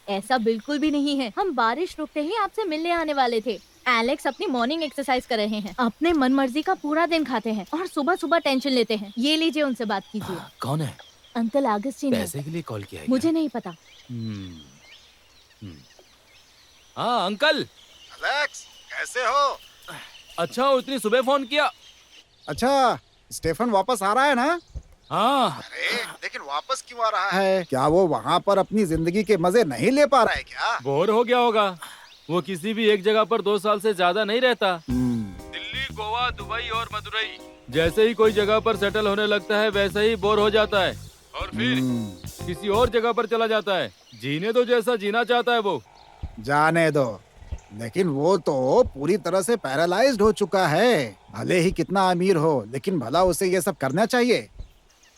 ऐसा बिल्कुल भी नहीं है। हम बारिश रुकते ही आपसे मिलने आने वाले थे। एलेक्स अपनी मॉर्निंग एक्सरसाइज कर रहे हैं, अपने मन मर्जी का पूरा दिन खाते हैं और सुबह सुबह टेंशन लेते हैं। ये लीजिए, उनसे बात कीजिए। कौन है? अंकल आगस्टीन है। पैसे के लिए कॉल किया है क्या? मुझे नहीं पता। हम्म, हम्म। हाँ अंकल। एलेक्स, कैसे हो? अच्छा, इतनी सुबह फोन किया? अच्छा, स्टेफन वापस आ रहा है ना? हाँ। अरे, लेकिन वापस क्यों आ रहा है? क्या वो वहाँ पर अपनी जिंदगी के मजे नहीं ले पा रहा है क्या? बोर हो गया होगा। वो किसी भी एक जगह पर 2 साल से ज्यादा नहीं रहता। दिल्ली, गोवा, दुबई और मदुरई, जैसे ही कोई जगह पर सेटल होने लगता है वैसे ही बोर हो जाता है और फिर किसी और जगह पर चला जाता है। जीने दो जैसा जीना चाहता है वो। जाने दो, लेकिन वो तो पूरी तरह से पैरालाइज्ड हो चुका है। भले ही कितना अमीर हो, लेकिन भला उसे ये सब करना चाहिए?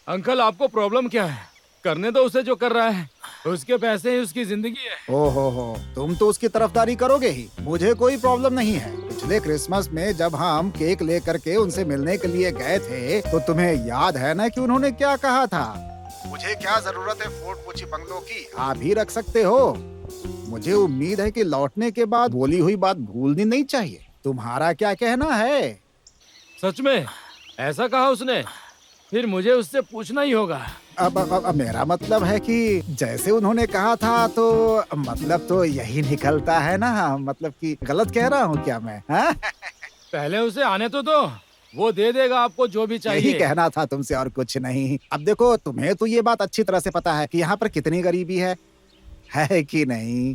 अंकल, आपको प्रॉब्लम क्या है? करने दो उसे जो कर रहा है। उसके पैसे ही उसकी जिंदगी है। हो, तुम तो उसकी तरफदारी करोगे ही। मुझे कोई प्रॉब्लम नहीं है। पिछले क्रिसमस में जब हम केक लेकर के उनसे मिलने के लिए गए थे, तो तुम्हें याद है ना कि उन्होंने क्या कहा था? मुझे क्या जरूरत है फोर्ट कोची बंगलों की, आप भी रख सकते हो। मुझे उम्मीद है कि लौटने के बाद बोली हुई बात भूलनी नहीं चाहिए। तुम्हारा क्या कहना है? सच में ऐसा कहा उसने? फिर मुझे उससे पूछना ही होगा। अब मेरा मतलब है कि जैसे उन्होंने कहा था, तो मतलब तो यही निकलता है ना। मतलब कि गलत कह रहा हूँ क्या मैं? हाँ? पहले उसे आने तो दो, वो दे देगा आपको जो भी चाहिए। यही कहना था तुमसे और कुछ नहीं। अब देखो, तुम्हें तो ये बात अच्छी तरह से पता है कि यहाँ पर कितनी गरीबी है कि नहीं?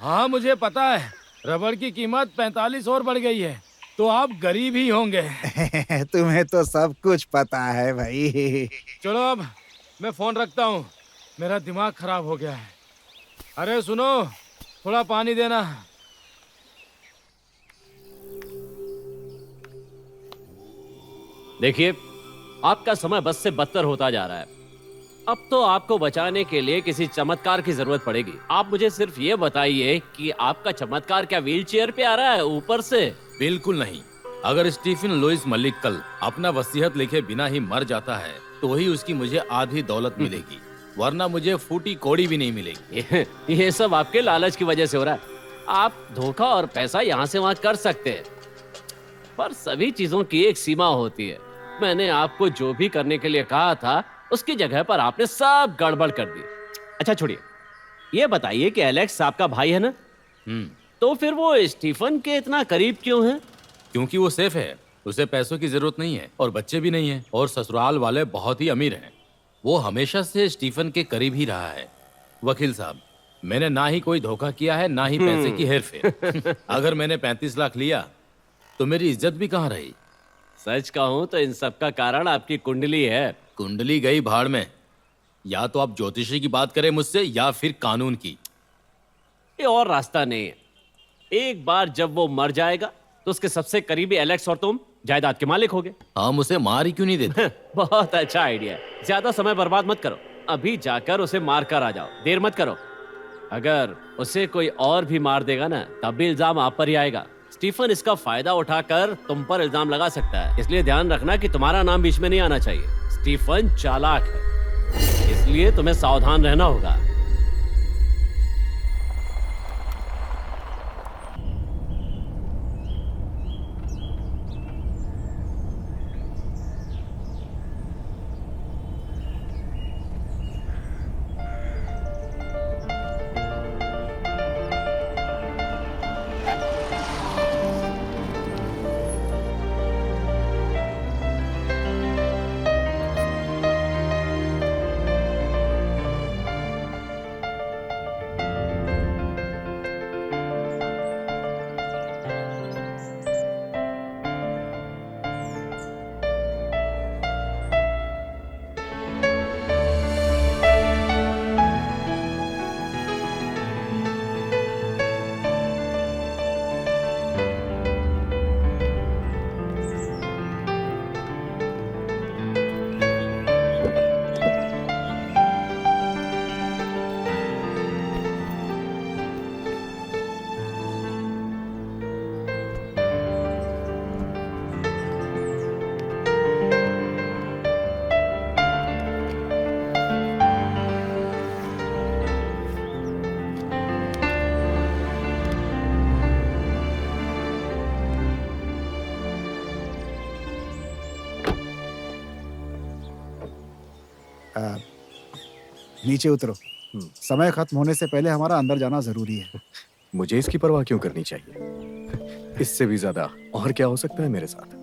हाँ मुझे पता है। रबड़ की कीमत 45 और बढ़ गई है, तो आप गरीब ही होंगे। तुम्हें तो सब कुछ पता है भाई। चलो अब मैं फोन रखता हूँ, मेरा दिमाग खराब हो गया है। अरे सुनो, थोड़ा पानी देना। देखिए, आपका समय बस से बदतर होता जा रहा है। अब तो आपको बचाने के लिए किसी चमत्कार की जरूरत पड़ेगी। आप मुझे सिर्फ ये बताइए कि आपका चमत्कार क्या व्हीलचेयर पे आ रहा है ऊपर से? बिल्कुल नहीं। अगर स्टीफन लुइस मलिक कल अपना वसीयत लिखे बिना ही मर जाता है, तो ही उसकी मुझे आधी दौलत मिलेगी, वरना मुझे फूटी कौड़ी भी नहीं मिलेगी। ये सब आपके लालच की वजह से हो रहा है। आप धोखा और पैसा यहाँ से वहाँ कर सकते हैं, पर सभी चीजों की एक सीमा होती है। मैंने आपको जो भी करने के लिए कहा था, उसकी जगह पर आपने सब गड़बड़ कर दी। अच्छा छोड़िए, ये बताइए कि एलेक्स आपका भाई है ना? तो फिर वो स्टीफन के इतना करीब क्यों है? क्योंकि वो सेफ है, उसे पैसों की जरूरत नहीं है और बच्चे भी नहीं है, और ससुराल वाले बहुत ही अमीर हैं। वो हमेशा से स्टीफन के करीब ही रहा है। वकील साहब, मैंने ना ही कोई धोखा किया है, ना ही पैसे की हेरफेर। अगर मैंने 35 लाख लिया तो मेरी इज्जत भी कहाँ रही? सच कहूं तो इन सब का कारण आपकी कुंडली है। कुंडली गई भाड़ में। या तो आप ज्योतिषी की बात करें मुझसे, या फिर कानून की। ये और रास्ता नहीं है। एक बार जब वो मर जाएगा तो उसके सबसे करीबी एलेक्स और तुम जायदाद के मालिक होगे। हम उसे मार ही क्यों नहीं देते? बहुत अच्छा आइडिया है। ज्यादा समय बर्बाद मत करो, अभी जाकर उसे मार कर आ जाओ, देर मत करो। अगर उसे कोई और भी मार देगा ना, तब भी इल्जाम आप पर ही आएगा। स्टीफन इसका फायदा उठाकर तुम पर इल्जाम लगा सकता है, इसलिए ध्यान रखना कि तुम्हारा नाम बीच में नहीं आना चाहिए। स्टीफन चालाक है, इसलिए तुम्हें सावधान रहना होगा। नीचे उतरो। समय खत्म होने से पहले हमारा अंदर जाना जरूरी है। मुझे इसकी परवाह क्यों करनी चाहिए? इससे भी ज्यादा और क्या हो सकता है मेरे साथ?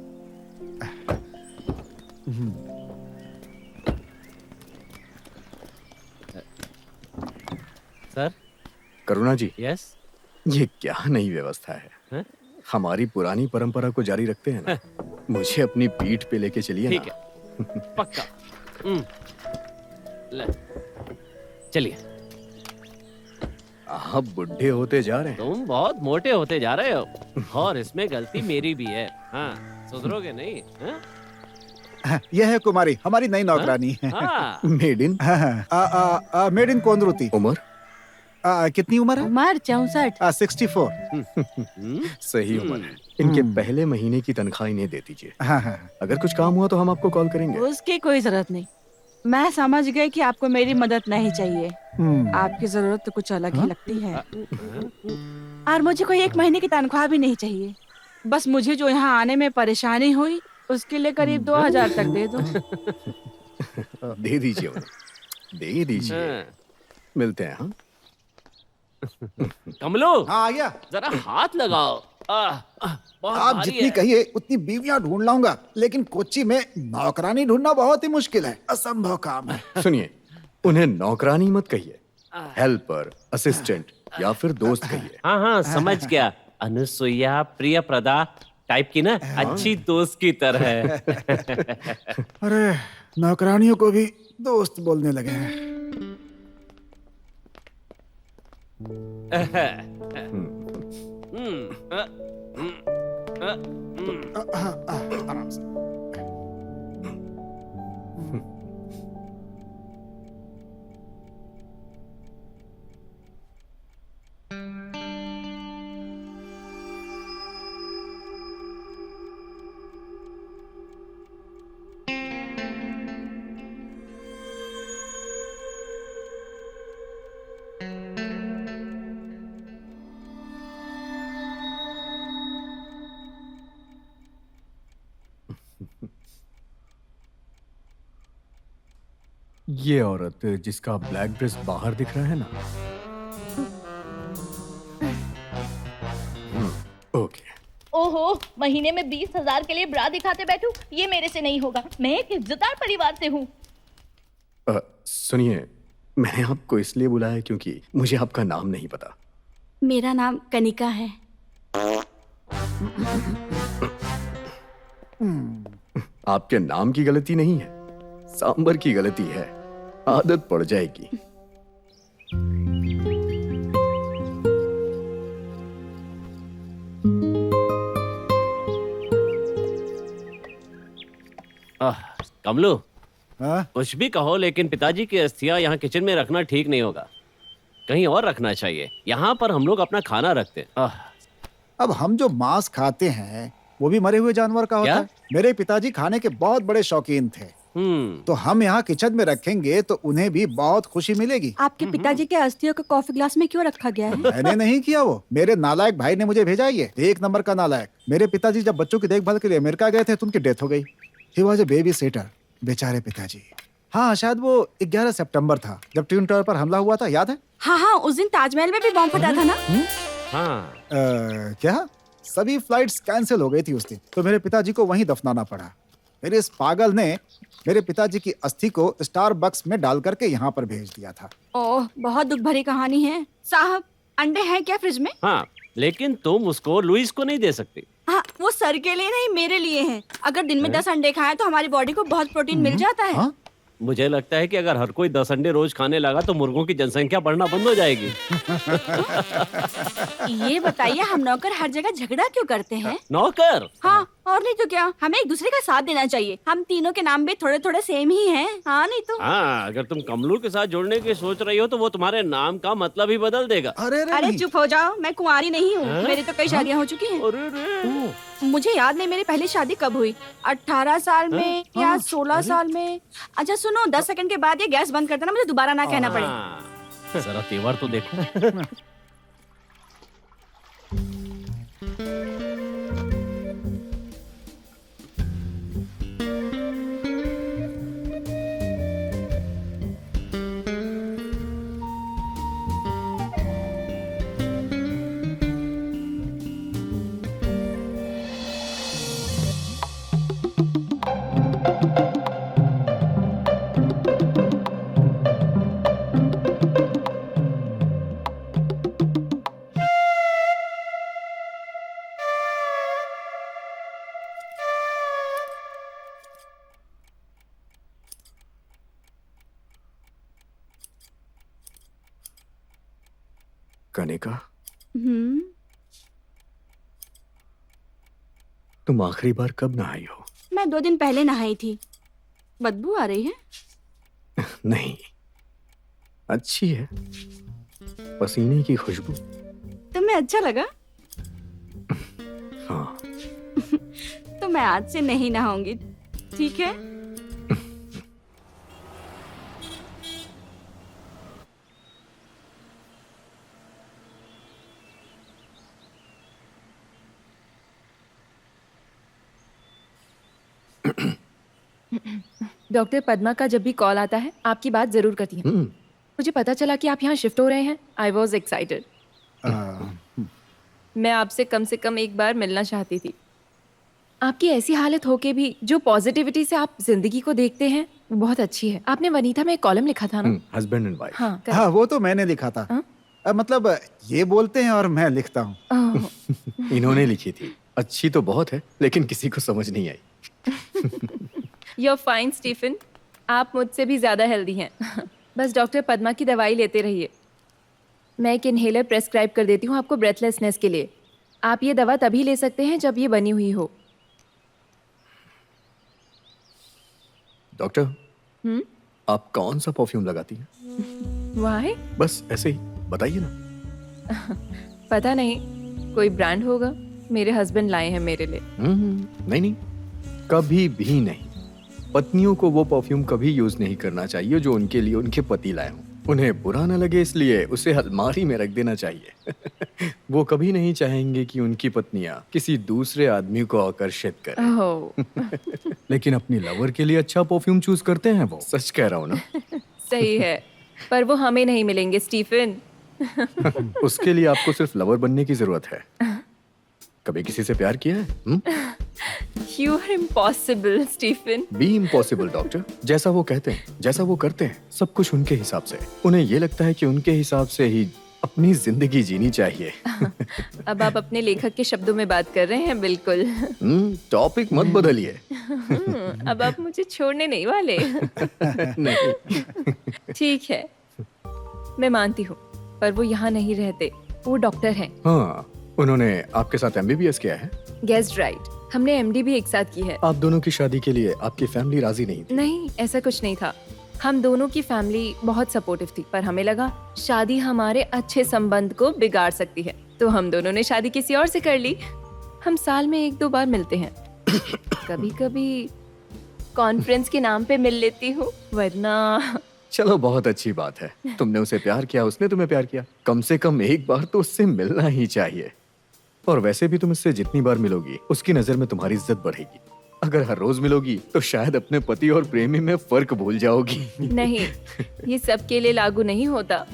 सर। करुणा जी, यस। ये क्या नई व्यवस्था है? हैं? हमारी पुरानी परंपरा को जारी रखते हैं ना। मुझे अपनी पीठ पे लेके चलिए ठीक ना। है, पक्का। ले, चलिए। आप बुढ़े होते जा रहे हैं। तुम बहुत मोटे होते जा रहे हो और इसमें गलती मेरी भी है। हाँ, सुधरोगे नहीं? हाँ? यह है कुमारी, हमारी नई नौकरानी। हाँ। मेड इन मेड इन कोंद्रुति। उम्र? कितनी उम्र है? उमर 64। 64। सही उम्र है। इनके पहले महीने की तनख्वाह इन्हें दे दीजिए। हाँ हाँ। अगर कुछ काम हुआ तो हम आपको कॉल करेंगे। उसकी कोई जरूरत नहीं। मैं समझ गई कि आपको मेरी मदद नहीं चाहिए। आपकी जरूरत तो कुछ अलग ही लगती है। और मुझे कोई 1 महीने की तनख्वाह भी नहीं चाहिए। बस मुझे जो यहाँ आने में परेशानी हुई उसके लिए करीब 2000 तक दे दो। दे दीजिए उन्हें। दे दीजिए। हाँ। मिलते हैं। हाँ, कमलो, हाँ आ गया। जरा हाथ लगाओ। बहुत आप भारी जितनी है। कहिए उतनी बीवियां ढूंढ लाऊंगा, लेकिन कोच्चि में नौकरानी ढूंढना बहुत ही मुश्किल है। असंभव काम है। सुनिए, उन्हें नौकरानी मत कहिए, हेल्पर, असिस्टेंट या फिर दोस्त कहिए। हाँ हाँ, समझ गया। अनुसुईया प्रिय प्रदा टाइप की ना, अच्छी दोस्त की तरह। अरे नौकरानियों को भी दोस्त बोलने लगे हैं। आराम से। ये औरत जिसका ब्लैक ड्रेस बाहर दिख रहा है ना। ओके। ओहो, महीने में 20,000 के लिए ब्रा दिखाते बैठूं? ये मेरे से नहीं होगा। मैं एक इज्जतदार परिवार से हूँ। सुनिए, मैंने आपको इसलिए बुलाया क्योंकि मुझे आपका नाम नहीं पता। मेरा नाम कनिका है। आपके नाम की गलती नहीं है, सांबर की गलती है। आदत पड़ जाएगी। कमलू, हाँ? कुछ भी कहो, लेकिन पिताजी की अस्थियां यहाँ किचन में रखना ठीक नहीं होगा। कहीं और रखना चाहिए। यहाँ पर हम लोग अपना खाना रखते हैं। अब हम जो मांस खाते हैं वो भी मरे हुए जानवर का होता क्या? है। मेरे पिताजी खाने के बहुत बड़े शौकीन थे, तो हम यहाँ किचन में रखेंगे तो उन्हें भी बहुत खुशी मिलेगी। आपके पिताजी के अस्थियों को कॉफी ग्लास में क्यों रखा गया है? मैंने नहीं किया, वो मेरे नालायक भाई ने मुझे भेजा। ये 1 नंबर का नालायक। मेरे पिताजी जब बच्चों की देखभाल के लिए अमेरिका गए थे तो उनकी डेथ हो गई। He was a baby sitter. बेचारे पिताजी। हाँ, शायद वो 11 सितंबर था जब ट्विन टावर पर हमला हुआ था, याद है? हाँ हाँ, उस दिन ताजमहल में भी बॉम्ब फटा था ना। हाँ। क्या सभी फ्लाइट्स कैंसिल हो गई थी उस दिन, तो मेरे पिताजी को वहीं दफनाना पड़ा। मेरे इस पागल ने मेरे पिताजी की अस्थि को स्टारबक्स में डाल करके यहाँ पर भेज दिया था। ओह, बहुत दुख भरी कहानी है। साहब, अंडे हैं क्या फ्रिज में? हाँ, लेकिन तुम उसको लुइस को नहीं दे सकती। हाँ, वो सर के लिए नहीं, मेरे लिए हैं। अगर दिन में 10 अंडे खाएं तो हमारी बॉडी को बहुत प्रोटीन मिल जाता है। हाँ? मुझे लगता है कि अगर हर कोई 10 अंडे रोज खाने लगा तो मुर्गों की जनसंख्या बढ़ना बंद हो जाएगी। ये बताइए, हम नौकर हर जगह झगड़ा क्यों करते हैं? नौकर? हाँ, और नहीं तो क्या। हमें एक दूसरे का साथ देना चाहिए। हम तीनों के नाम भी थोड़े थोड़े सेम ही हैं। हाँ, नहीं तो। हाँ, अगर तुम कमलू के साथ जोड़ने की सोच रही हो तो वो तुम्हारे नाम का मतलब ही बदल देगा। अरे अरे नहीं। चुप हो जाओ, मैं कुंवारी नहीं हूँ। मेरी तो कई शादियाँ हो चुकी हैं। अरे रे। मुझे याद नहीं मेरी पहली शादी कब हुई, 18 साल में या 16 साल में। अच्छा सुनो, 10 सेकंड के बाद ये गैस बंद कर देना, मुझे दोबारा ना कहना पड़े। हाँ, जरा तेवर तो देखो। कनिका, हम्म, तुम आखिरी बार कब नहाई हो? मैं 2 दिन पहले नहाई थी। बदबू आ रही है? नहीं, अच्छी है, पसीने की खुशबू। तुम्हें अच्छा लगा? हाँ। तो मैं आज से नहीं नहाऊंगी, ठीक है? डॉक्टर पद्मा का जब भी कॉल आता है आपकी बात जरूर करती हैं। मुझे पता चला कि आप यहाँ शिफ्ट हो रहे हैं। I was excited. मैं आपसे कम से कम एक बार मिलना चाहती थी। आपकी ऐसी हालत होके भी जो पॉजिटिविटी से आप जिंदगी को देखते हैं वो बहुत अच्छी है। आपने वनीता में एक कॉलम लिखा था ना? Husband and wife. हाँ, correct। हाँ, वो तो मैंने लिखा था। हाँ? मतलब ये बोलते हैं और मैं लिखता हूँ। ओह, इन्होंने लिखी थी। अच्छी तो बहुत है, लेकिन किसी को समझ नहीं आई। you're fine Stephen. आप मुझसे भी ज्यादा हेल्दी हैं। बस डॉक्टर पद्मा की दवाई लेते रहिए। मैं एक इनहेलर प्रेस्क्राइब कर देती हूँ आपको ब्रेथलेसनेस के लिए। आप ये दवा तभी ले सकते हैं जब ये बनी हुई हो। डॉक्टर, आप कौन सा परफ्यूम लगाती हैं? वाह, बस ऐसे ही बताइए ना। पता नहीं, कोई ब्रांड होगा। मेरे हस्बैंड लाए हैं मेरे लिए। नहीं नहीं, कभी भी नहीं। पत्नियों को वो परफ्यूम कभी यूज नहीं करना चाहिए जो उनके लिए उनके पति लाए हों। उन्हें बुरा न लगे इसलिए उसे अलमारी में रख देना चाहिए। वो कभी नहीं चाहेंगे कि उनकी पत्नियां किसी दूसरे आदमी को आकर्षित करें। ओह, लेकिन अपनी लवर के लिए अच्छा परफ्यूम चूज करते हैं वो। सच कह रहा हूँ ना। सही है, पर वो हमें नहीं मिलेंगे स्टीफन। उसके लिए आपको सिर्फ लवर बनने की जरूरत है। कभी किसी से प्यार किया है? You are impossible, Stephen. Be impossible doctor. जैसा वो कहते हैं, जैसा वो करते हैं, सब कुछ उनके हिसाब से। उन्हें ये लगता है कि उनके हिसाब से ही अपनी जिंदगी जीनी चाहिए। अब आप अपने लेखक के शब्दों में बात कर रहे हैं। बिल्कुल। टॉपिक मत बदलिए। अब आप मुझे छोड़ने नहीं वाले। नहीं। ठीक है, मैं मानती हूँ, पर वो यहाँ नहीं रहते। वो डॉक्टर हैं। हाँ, उन्होंने आपके साथ एमबीबीएस किया है? Guest right. हमने एमडी भी एक साथ की है। आप दोनों की शादी के लिए आपकी फैमिली राजी नहीं थी? नहीं, ऐसा कुछ नहीं था। हम दोनों की फैमिली बहुत सपोर्टिव थी, पर हमें लगा शादी हमारे अच्छे संबंध को बिगाड़ सकती है, तो हम दोनों ने शादी किसी और से कर ली। हम साल में 1-2 बार मिलते हैं। कभी कभी कॉन्फ्रेंस के नाम पे मिल लेती हूँ, वरना चलो, बहुत अच्छी बात है। तुमने उसे प्यार किया, उसने तुम्हें प्यार किया। कम से कम एक बार तो उससे मिलना ही चाहिए। और वैसे भी तुम इससे जितनी बार मिलोगी उसकी नजर में तुम्हारी इज्जत बढ़ेगी। अगर हर रोज मिलोगी तो शायद अपने पति और प्रेमी में फर्क भूल जाओगी। नहीं, ये सबके लिए लागू नहीं होता।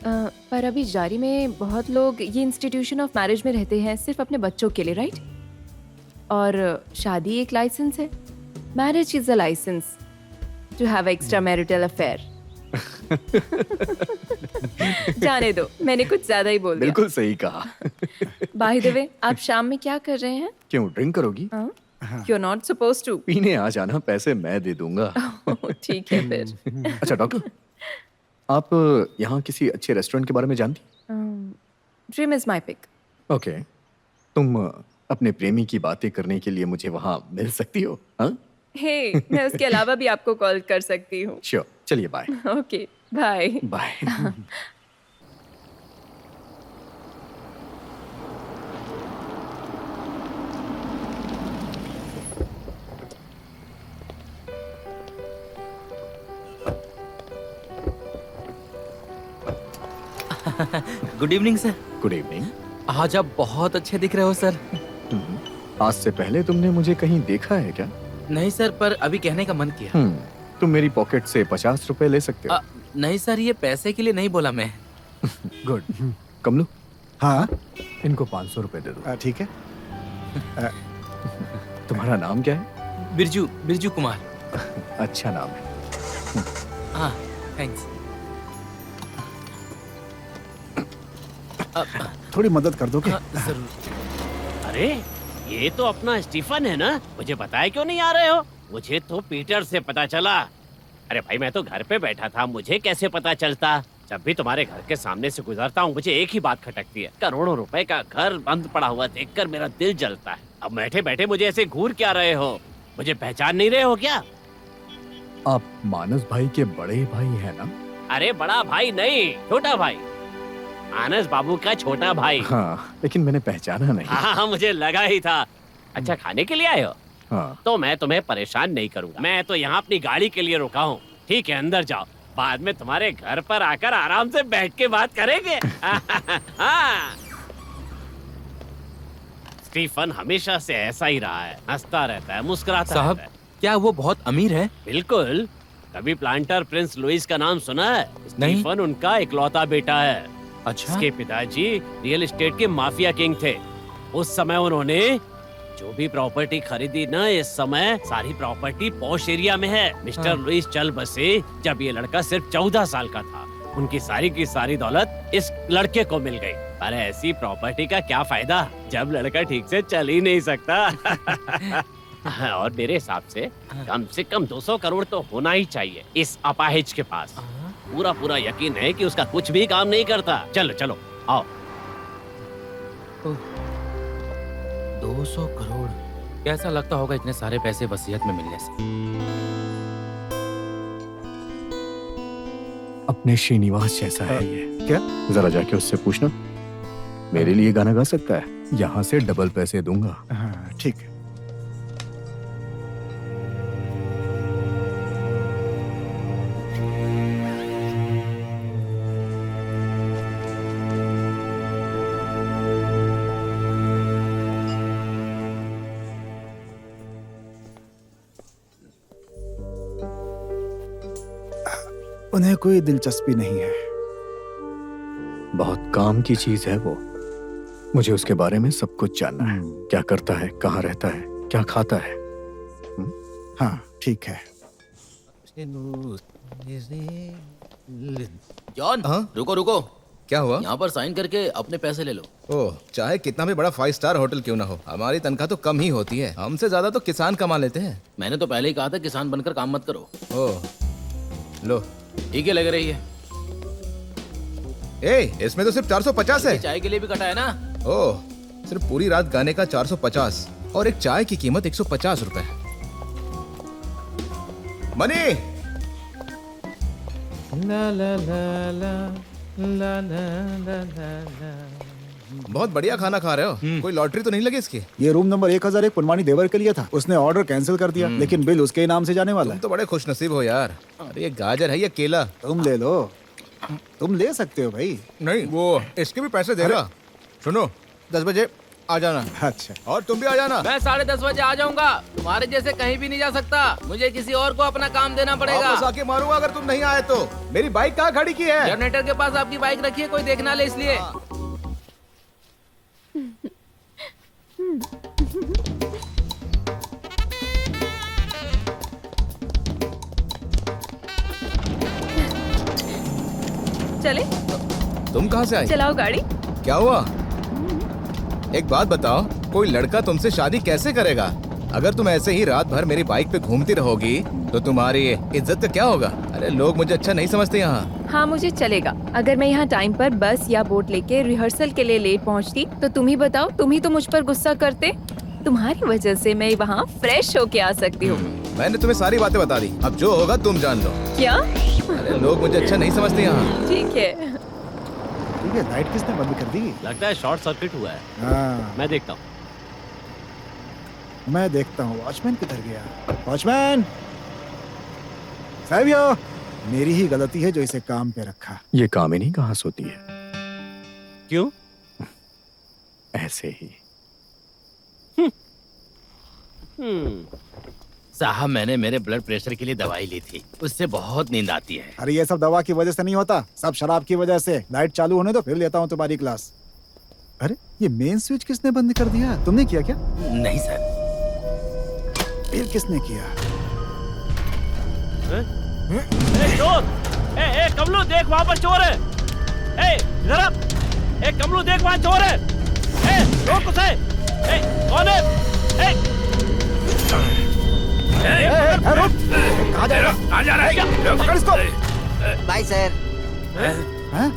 पर अभी जारी में बहुत लोग ये इंस्टीट्यूशन ऑफ मैरिज में रहते हैं सिर्फ अपने बच्चों के लिए, राइट? और शादी एक लाइसेंस है। Marriage is a license to have extramarital affair. जाने दो, मैंने कुछ ज्यादा ही बोल दिया। बिल्कुल सही कहा। बाय द वे, आप शाम में क्या कर रहे हैं? क्यों, ड्रिंक करोगी? You're not supposed to। पीने आ जाना, पैसे मैं दे दूंगा। ठीक है फिर। अच्छा डॉक्टर, आप यहाँ किसी अच्छे रेस्टोरेंट के बारे में जानती? Dream is my pick. Okay, तुम अपने प्रेमी की बातें करने के लिए मुझे वहाँ मिल सकती हो? हाँ, हे, मैं उसके अलावा भी आपको कॉल कर सकती हूँ। श्योर। चलिए, bye. Okay, bye. Bye. Good evening sir. Good evening. आज आप बहुत अच्छे दिख रहे हो सर। आज से पहले तुमने मुझे कहीं देखा है क्या? नहीं सर, पर अभी कहने का मन किया। तुम मेरी पॉकेट से 50 रुपए ले सकते हो? नहीं सर, ये पैसे के लिए नहीं बोला मैं। गुड। कमलू, हाँ, इनको 500 रुपए दे दो। ठीक है। तुम्हारा नाम क्या है? बिरजू कुमार। अच्छा नाम है। हाँ, थैंक्स। थोड़ी मदद कर दोगे? जरूर। अरे, ये तो अपना स्टीफन है ना? मुझे बताया क्यों नहीं आ रहे हो? मुझे तो पीटर से पता चला। अरे भाई, मैं तो घर पे बैठा था, मुझे कैसे पता चलता? जब भी तुम्हारे घर के सामने से गुजरता हूँ मुझे एक ही बात खटकती है, करोड़ों रुपए का घर बंद पड़ा हुआ देखकर मेरा दिल जलता है। अब बैठे बैठे मुझे ऐसे घूर क्या रहे हो? मुझे पहचान नहीं रहे हो क्या? आप मानस भाई के बड़े भाई हैं ना? अरे बड़ा भाई नहीं, छोटा भाई, आनस बाबू का छोटा भाई। हाँ, लेकिन मैंने पहचाना नहीं। हाँ मुझे लगा ही था। अच्छा खाने के लिए आए हो? हाँ। तो मैं तुम्हें परेशान नहीं करूंगा, मैं तो यहाँ अपनी गाड़ी के लिए रुका हूँ। ठीक है अंदर जाओ, बाद में तुम्हारे घर पर आकर आराम से बैठ के बात करेंगे। हाँ। स्टीफन हमेशा से ऐसा ही रहा है, हंसता रहता है, मुस्कुराता साहब रहता है। क्या वो बहुत अमीर है? बिल्कुल। कभी प्लांटर प्रिंस लुइस का नाम सुना है? नहीं। स्टीफन उनका इकलौता बेटा है। अच्छा। उसके पिताजी रियल एस्टेट के माफिया किंग थे। उस समय उन्होंने जो भी प्रॉपर्टी खरीदी ना, इस समय सारी प्रॉपर्टी पॉश एरिया में है। मिस्टर लुइस चल बसे जब ये लड़का सिर्फ 14 साल का था। उनकी सारी की सारी दौलत इस लड़के को मिल गई। पर ऐसी प्रॉपर्टी का क्या फायदा जब लड़का ठीक से चल ही नहीं सकता। और मेरे हिसाब से कम 200 करोड़ तो होना ही चाहिए इस अपाहिज के पास। पूरा यकीन है कि उसका कुछ भी काम नहीं करता। चलो चलो आओ। 200 करोड़ कैसा लगता होगा इतने सारे पैसे वसीयत में मिलने से? अपने श्रीनिवास जैसा है ये। क्या? जरा जाके उससे पूछना, मेरे लिए गाना गा सकता है। यहाँ से डबल पैसे दूंगा। हाँ, ठीक है। उन्हें कोई दिलचस्पी नहीं है। बहुत काम की चीज है वो। मुझे उसके बारे में सब कुछ जानना है। क्या करता है, कहाँ रहता है, क्या खाता है। हाँ ठीक है। जॉन, हाँ? रुको रुको, क्या हुआ? यहाँ पर साइन करके अपने पैसे ले लो। ओह, चाहे कितना भी बड़ा 5 स्टार होटल क्यों ना हो, हमारी तनख्वाह तो कम ही होती है। हमसे ज्यादा तो किसान कमा लेते हैं। मैंने तो पहले ही कहा था किसान बनकर काम मत करो। ओह, लो। ठीक है लग रही है। इसमें तो सिर्फ 450 है। चाय के लिए भी कटा है ना? ओह, सिर्फ पूरी रात गाने का 450 और एक चाय की कीमत 150 रुपए। मनी। ला ला ला ला ला ला ला ला। बहुत बढ़िया खाना खा रहे हो। कोई लॉटरी तो नहीं लगी इसकी? ये रूम नंबर 1001 पुनवानी देवर के लिए था। उसने ऑर्डर कैंसिल कर दिया, लेकिन बिल उसके नाम से जाने वाला तुम है। तो बड़े खुशनसीब हो यार। अरे ये गाजर है या केला? तुम ले लो, तुम ले सकते हो भाई। नहीं, वो इसके भी पैसे देगा। सुनो, 10 बजे आ जाना। अच्छा, और तुम भी आ जाना। मैं 10:30 बजे आ जाऊंगा। तुम्हारे जैसे कहीं भी नहीं जा सकता, मुझे किसी और को अपना काम देना पड़ेगा। वापस आके मारूंगा अगर तुम नहीं आए तो। मेरी बाइक कहाँ खड़ी की है? जनरेटर के पास आपकी बाइक रखी है, कोई देखना ले इसलिए। चले, तुम कहाँ से आई? चलाओ गाड़ी। क्या हुआ? एक बात बताओ, कोई लड़का तुमसे शादी कैसे करेगा? अगर तुम ऐसे ही रात भर मेरी बाइक पे घूमती रहोगी तो तुम्हारी इज्जत का क्या होगा? अरे लोग मुझे अच्छा नहीं समझते यहाँ। हाँ मुझे चलेगा। अगर मैं यहाँ टाइम पर बस या बोट लेके रिहर्सल के लिए लेट पहुँचती तो तुम ही बताओ, तुम ही तो मुझ पर गुस्सा करते। तुम्हारी वजह से मैं वहाँ फ्रेश होके आ सकती हूँ। मैंने तुम्हें सारी बातें बता दी, अब जो होगा तुम जान लो। क्या? अरे लोग मुझे अच्छा नहीं समझते यहाँ। ठीक है। ठीक है। लाइट किसने बंद कर दी? लगता है शॉर्ट सर्किट हुआ है। हाँ, मैं देखता हूँ। मैं देखता हूँ। वॉचमैन किधर गया? वॉचमैन साहब, मेरी ही गलती है जो इसे काम पे रखा। ये कामिनी कहाँ सोती है? क्यों? ऐसे ही। साहब मैंने मेरे ब्लड प्रेशर के लिए दवाई ली थी, उससे बहुत नींद आती है। अरे ये सब दवा की वजह से नहीं होता, सब शराब की वजह से। लाइट चालू होने दो, फिर लेता हूँ तुम्हारी क्लास। अरे ये मेन स्विच किसने बंद कर दिया? तुमने किया क्या? नहीं सर। फिर किसने किया? चोर! कमलू देख, वहाँ पर चोर है। इधर आ। कमलू देख, वहाँ चोर है। रोक उसे। कौन है? रुक! कहाँ जा रहा है? कहाँ जा रहा है? पकड़ इसको। Bye sir. हैं?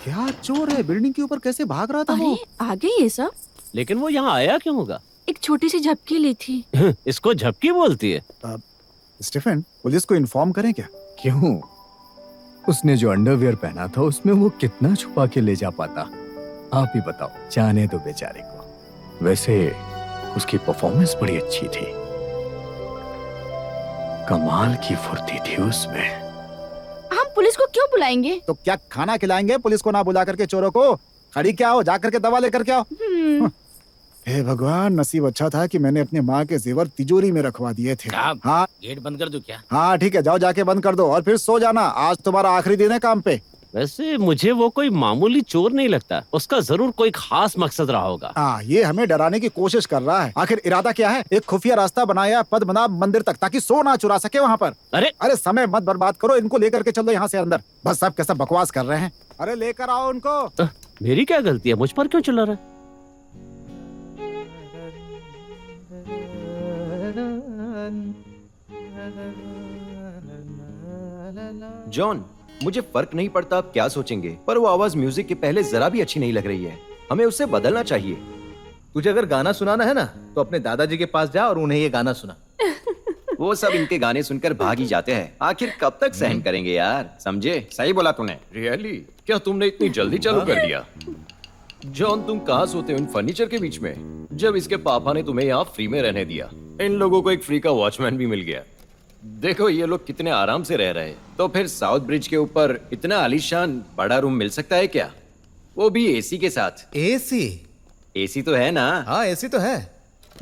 क्या चोर है? बिल्डिंग के ऊपर कैसे भाग रहा था वो? अरे आगे ये सब लेकिन वो यहाँ आया क्यों होगा? एक छोटी सी झपकी ली थी। इसको झपकी बोलती है। स्टीफन, पुलिस को इन्फॉर्म करें क्या? क्यों? उसने जो अंडरवियर पहना था उसमें वो कितना छुपा के ले जा पाता? आप ही बताओ। जाने दो बेचारे को। वैसे उसकी परफॉर्मेंस बड़ी अच्छी थी, कमाल की फुर्ती थी उसमें। हम पुलिस को क्यों बुलाएंगे? तो क्या खाना खिलाएंगे पुलिस को ना बुला करके चोरों को? खड़ी क्या हो, जा करके दवा लेकर के आओ। हे भगवान, नसीब अच्छा था कि मैंने अपनी माँ के जेवर तिजोरी में रखवा दिए थे। साहब, हाँ गेट बंद कर दूं क्या? हाँ ठीक है, जाओ जाके बंद कर दो और फिर सो जाना। आज तुम्हारा आखिरी दिन है काम पे। वैसे मुझे वो कोई मामूली चोर नहीं लगता। उसका जरूर कोई खास मकसद रहा होगा। हाँ, ये हमें डराने की कोशिश कर रहा है। आखिर इरादा क्या है? एक खुफिया रास्ता बनाया पद्मनाभ मंदिर तक, ताकि सो ना चुरा सके वहाँ पर। अरे समय मत बर्बाद करो, इनको लेकर के चलो यहाँ से अंदर। बस सब कैसा बकवास कर रहे हैं। अरे लेकर आओ उनको। मेरी क्या गलती है? मुझ पर क्यों चिल्ला रहा है? जॉन, मुझे फर्क नहीं पड़ता आप क्या सोचेंगे, पर वो आवाज म्यूजिक के पहले जरा भी अच्छी नहीं लग रही है। हमें उससे बदलना चाहिए। तुझे अगर गाना सुनाना है ना तो अपने दादाजी के पास जा और उन्हें ये गाना सुना। वो सब इनके गाने सुनकर भाग ही जाते हैं। आखिर कब तक सहन करेंगे यार, समझे? सही बोला तूने। रियली? क्या तुमने इतनी जल्दी चालू कर दिया? जॉन, तुम कहाँ सोते हो इन फर्नीचर के बीच में? जब इसके पापा ने तुम्हें यहाँ फ्री में रहने दिया, इन लोगों को एक फ्री का वॉचमैन भी मिल गया। देखो ये लोग कितने आराम से रह रहे हैं। तो फिर साउथ ब्रिज के ऊपर इतना आलीशान बड़ा रूम मिल सकता है क्या? वो भी एसी के साथ। एसी? एसी तो है ना? हाँ एसी तो है,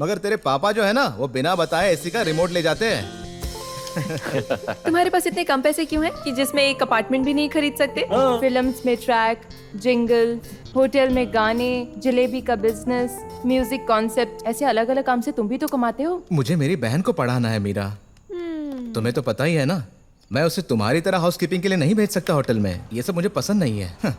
मगर तेरे पापा जो है ना वो बिना बताए एसी का रिमोट ले जाते हैं। तुम्हारे पास इतने कम पैसे क्यों हैं कि जिसमें एक अपार्टमेंट भी नहीं खरीद सकते? फिल्म्स में ट्रैक, जिंगल, होटल में गाने, जलेबी का बिजनेस, म्यूजिक कॉन्सेप्ट, ऐसे अलग अलग काम से तुम भी तो कमाते हो। मुझे मेरी बहन को पढ़ाना है मीरा। तुम्हें तो पता ही है ना, मैं उसे तुम्हारी तरह हाउसकीपिंग के लिए नहीं भेज सकता होटल में। ये सब मुझे पसंद नहीं है।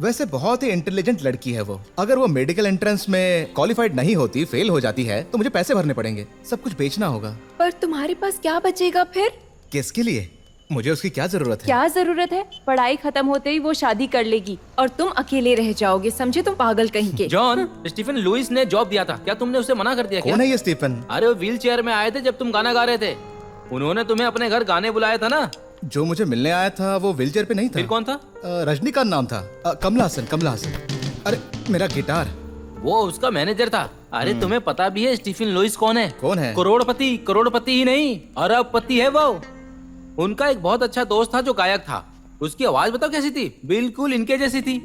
वैसे बहुत ही इंटेलिजेंट लड़की है वो। अगर वो मेडिकल एंट्रेंस में क्वालिफाइड नहीं होती, फेल हो जाती है, तो मुझे पैसे भरने पड़ेंगे, सब कुछ बेचना होगा। पर तुम्हारे पास क्या बचेगा फिर? किसके लिए? मुझे उसकी क्या जरूरत है? क्या जरूरत है? पढ़ाई खत्म होते ही वो शादी कर लेगी और तुम अकेले रह जाओगे, समझे? तुम पागल कहीं के। जॉन, स्टीफन लुइस ने जॉब दिया था, क्या तुमने उसे मना कर दिया? कौन है ये स्टीफन? अरे वो व्हील चेयर में आए थे जब तुम गाना गा रहे थे। उन्होंने तुम्हें अपने घर गाने बुलाया था ना? जो मुझे मिलने आया था वो व्हीलचेयर पे नहीं था। फिर कौन था? रजनीकांत नाम था। कमला हसन, कमला हसन। अरे मेरा गिटार। वो उसका मैनेजर था। अरे तुम्हें पता भी है स्टीफन लुइस कौन है? कौन है? करोड़पति। करोड़पति ही नहीं, अरबपति है वो। उनका एक बहुत अच्छा दोस्त था जो गायक था। उसकी आवाज बताओ कैसी थी? बिल्कुल इनके जैसी थी।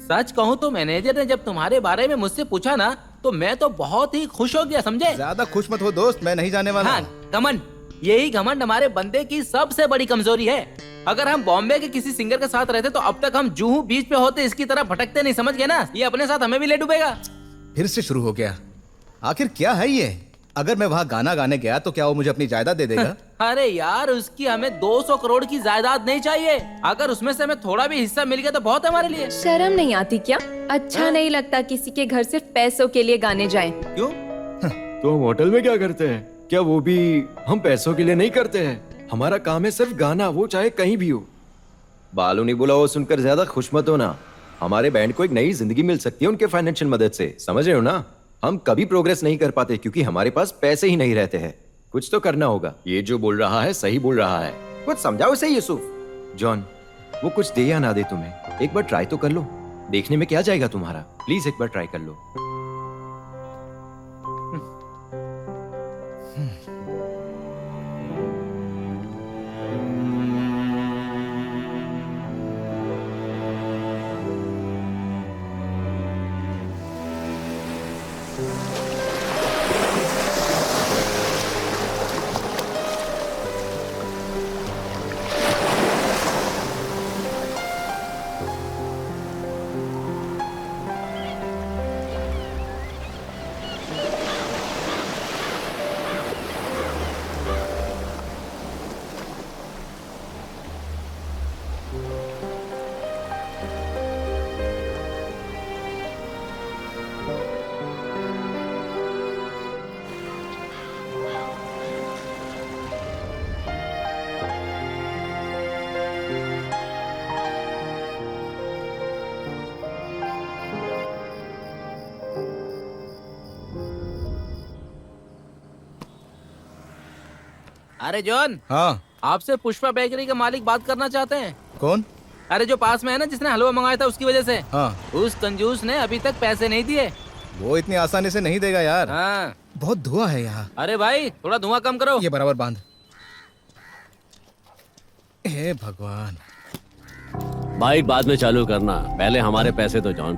सच कहूँ तो मैनेजर ने जब तुम्हारे बारे में मुझसे पूछा ना, तो मैं तो बहुत ही खुश हो गया, समझे? ज्यादा खुश मत हो दोस्त, मैं नहीं जाने वाला। हाँ, घमंड। यही घमंड हमारे बंदे की सबसे बड़ी कमजोरी है। अगर हम बॉम्बे के किसी सिंगर के साथ रहते तो अब तक हम जूहू बीच पे होते, इसकी तरह भटकते नहीं, समझ गए ना? ये अपने साथ हमें भी ले डूबेगा। फिर से शुरू हो गया। आखिर क्या है ये? अगर मैं वहाँ गाना गाने गया तो क्या वो मुझे अपनी जायदाद दे देगा? अरे यार, उसकी हमें 200 करोड़ की जायदाद नहीं चाहिए। अगर उसमें से हमें थोड़ा भी हिस्सा मिल गया तो बहुत है हमारे लिए। शर्म नहीं आती क्या? अच्छा नहीं लगता किसी के घर सिर्फ पैसों के लिए गाने जाएं? क्यों? तो हम होटल में क्या करते हैं? क्या वो भी हम पैसों के लिए नहीं करते हैं? हमारा काम है सिर्फ गाना, वो चाहे कहीं भी हो। बालू नहीं बोला वो सुनकर ज्यादा खुश मत हो ना। हमारे बैंड को एक नई जिंदगी मिल सकती है उनके फाइनेंशियल मदद से, समझ रहे हो ना? हम कभी प्रोग्रेस नहीं कर पाते क्योंकि हमारे पास पैसे ही नहीं रहते हैं। कुछ तो करना होगा। ये जो बोल रहा है सही बोल रहा है। कुछ समझाओ इसे यूसुफ। जॉन, वो कुछ दे या ना दे तुम्हें, एक बार ट्राई तो कर लो। देखने में क्या जाएगा तुम्हारा? प्लीज एक बार ट्राई कर लो। अरे जॉन, हाँ आपसे पुष्पा बेकरी के मालिक बात करना चाहते हैं। कौन? अरे जो पास में है ना, जिसने हलवा मंगाया था उसकी वजह से। हाँ उस कंजूस ने अभी तक पैसे नहीं दिए। वो इतनी आसानी से नहीं देगा यार। हाँ। बहुत धुआं है यहाँ। अरे भाई थोड़ा धुआं कम करो। ये बराबर बांध। हे भगवान। बाइक बाद में चालू करना, पहले हमारे पैसे तो जॉन।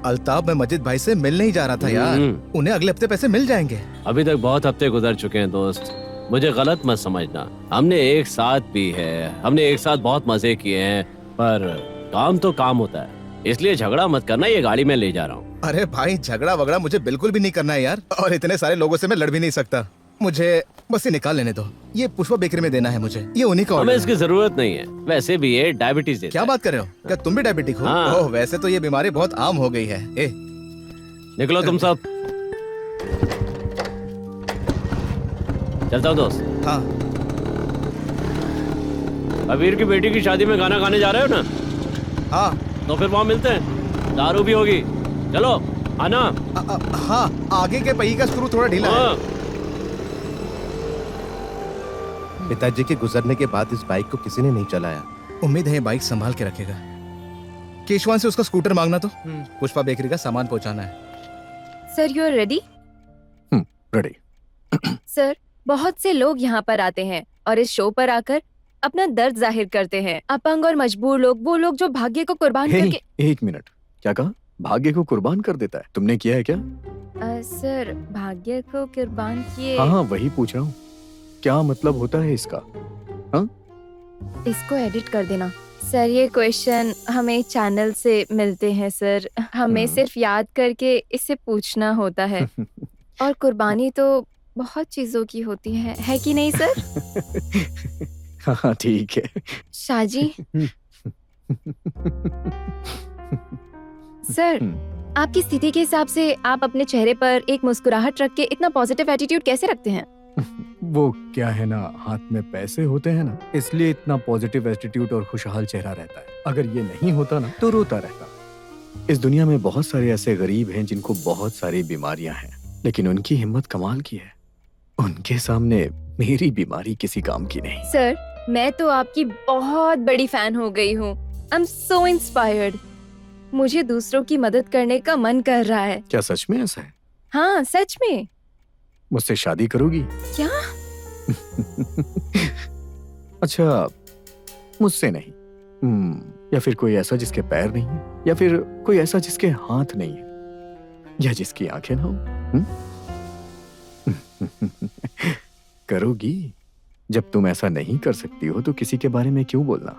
अल्ताफ, मैं मजिद भाई से मिलने ही जा रहा था यार। उन्हें अगले हफ्ते पैसे मिल जाएंगे। अभी तक बहुत हफ्ते गुजर चुके हैं दोस्त, मुझे गलत मत समझना। हमने एक साथ पी है, हमने एक साथ बहुत मजे किए हैं, पर काम तो काम होता है, इसलिए झगड़ा मत करना। ये गाड़ी में ले जा रहा हूँ। अरे भाई, झगड़ा वगड़ा मुझे बिल्कुल भी नहीं करना है यार, और इतने सारे लोगों से मैं लड़ भी नहीं सकता। मुझे बस ये निकाल लेने दो। ये पुष्पा बेकरी में देना है मुझे, ये उन्हीं का हमें ऑर्डर इसकी है। जरूरत नहीं है, वैसे भी ये डायबिटीज देता क्या है। बात कर रहे हो? क्या तुम भी डायबिटिक हो? हाँ। ओह, वैसे तो ये बीमारी बहुत आम हो गई है। ए, निकलो तुम सब। चलता हूँ दोस्त। हाँ अबीर की बेटी की शादी में गाना गाने जा रहे हो ना? हाँ तो फिर वहाँ मिलते हैं, दारू भी होगी। चलो आना। हाँ, आगे के पहिए का स्क्रू थोड़ा ढीला है। हाँ। पिताजी के गुजरने के बाद इस बाइक को किसी ने नहीं चलाया। उम्मीद है ये बाइक संभाल के रखेगा। केशवान से उसका स्कूटर मांगना तो पुष्पा बेकरी का सामान पहुंचाना है। Sir you are ready? Ready. Sir बहुत से लोग यहाँ पर आते हैं और इस शो पर आकर अपना दर्द जाहिर करते हैं। अपंग और मजबूर लोग, वो लोग जो भाग्य को कुर्बान हे, करके। एक मिनट, क्या कहा? भाग्य को कुर्बान कर देता है? तुमने किया है क्या? सर भाग्य को कुर्बान किए। हाँ हाँ, वही पूछ रहा हूँ, क्या मतलब होता है इसका? इसको एडिट कर देना। सर ये क्वेश्चन हमें चैनल से मिलते हैं सर, हमें सिर्फ याद करके इससे पूछना होता है। और कुर्बानी तो बहुत चीजों की होती है कि नहीं सर? हाँ ठीक है। शाहजी। सर आपकी स्थिति के हिसाब से आप अपने चेहरे पर एक मुस्कुराहट रख के इतना पॉजिटिव एटीट्यूड कैसे रखते हैं? वो क्या है ना, हाथ में पैसे होते हैं ना, इसलिए इतना पॉजिटिव एटीट्यूड और खुशहाल चेहरा रहता है। अगर ये नहीं होता ना तो रोता रहता। इस दुनिया में बहुत सारे ऐसे गरीब हैं जिनको बहुत सारी बीमारियां हैं, लेकिन उनकी हिम्मत कमाल की है। उनके सामने मेरी बीमारी किसी काम की नहीं। सर मैं तो आपकी बहुत बड़ी फैन हो गई हूँ। I am so inspired. मुझे दूसरों की मदद करने का मन कर रहा है। क्या सच में ऐसा है? हाँ सच में। मुझसे शादी करोगी? क्या? अच्छा, मुझसे नहीं। या फिर कोई ऐसा जिसके पैर नहीं है, या फिर कोई ऐसा जिसके हाथ नहीं है, या जिसकी आंखें ना हो। करोगी? जब तुम ऐसा नहीं कर सकती हो तो किसी के बारे में क्यों बोलना?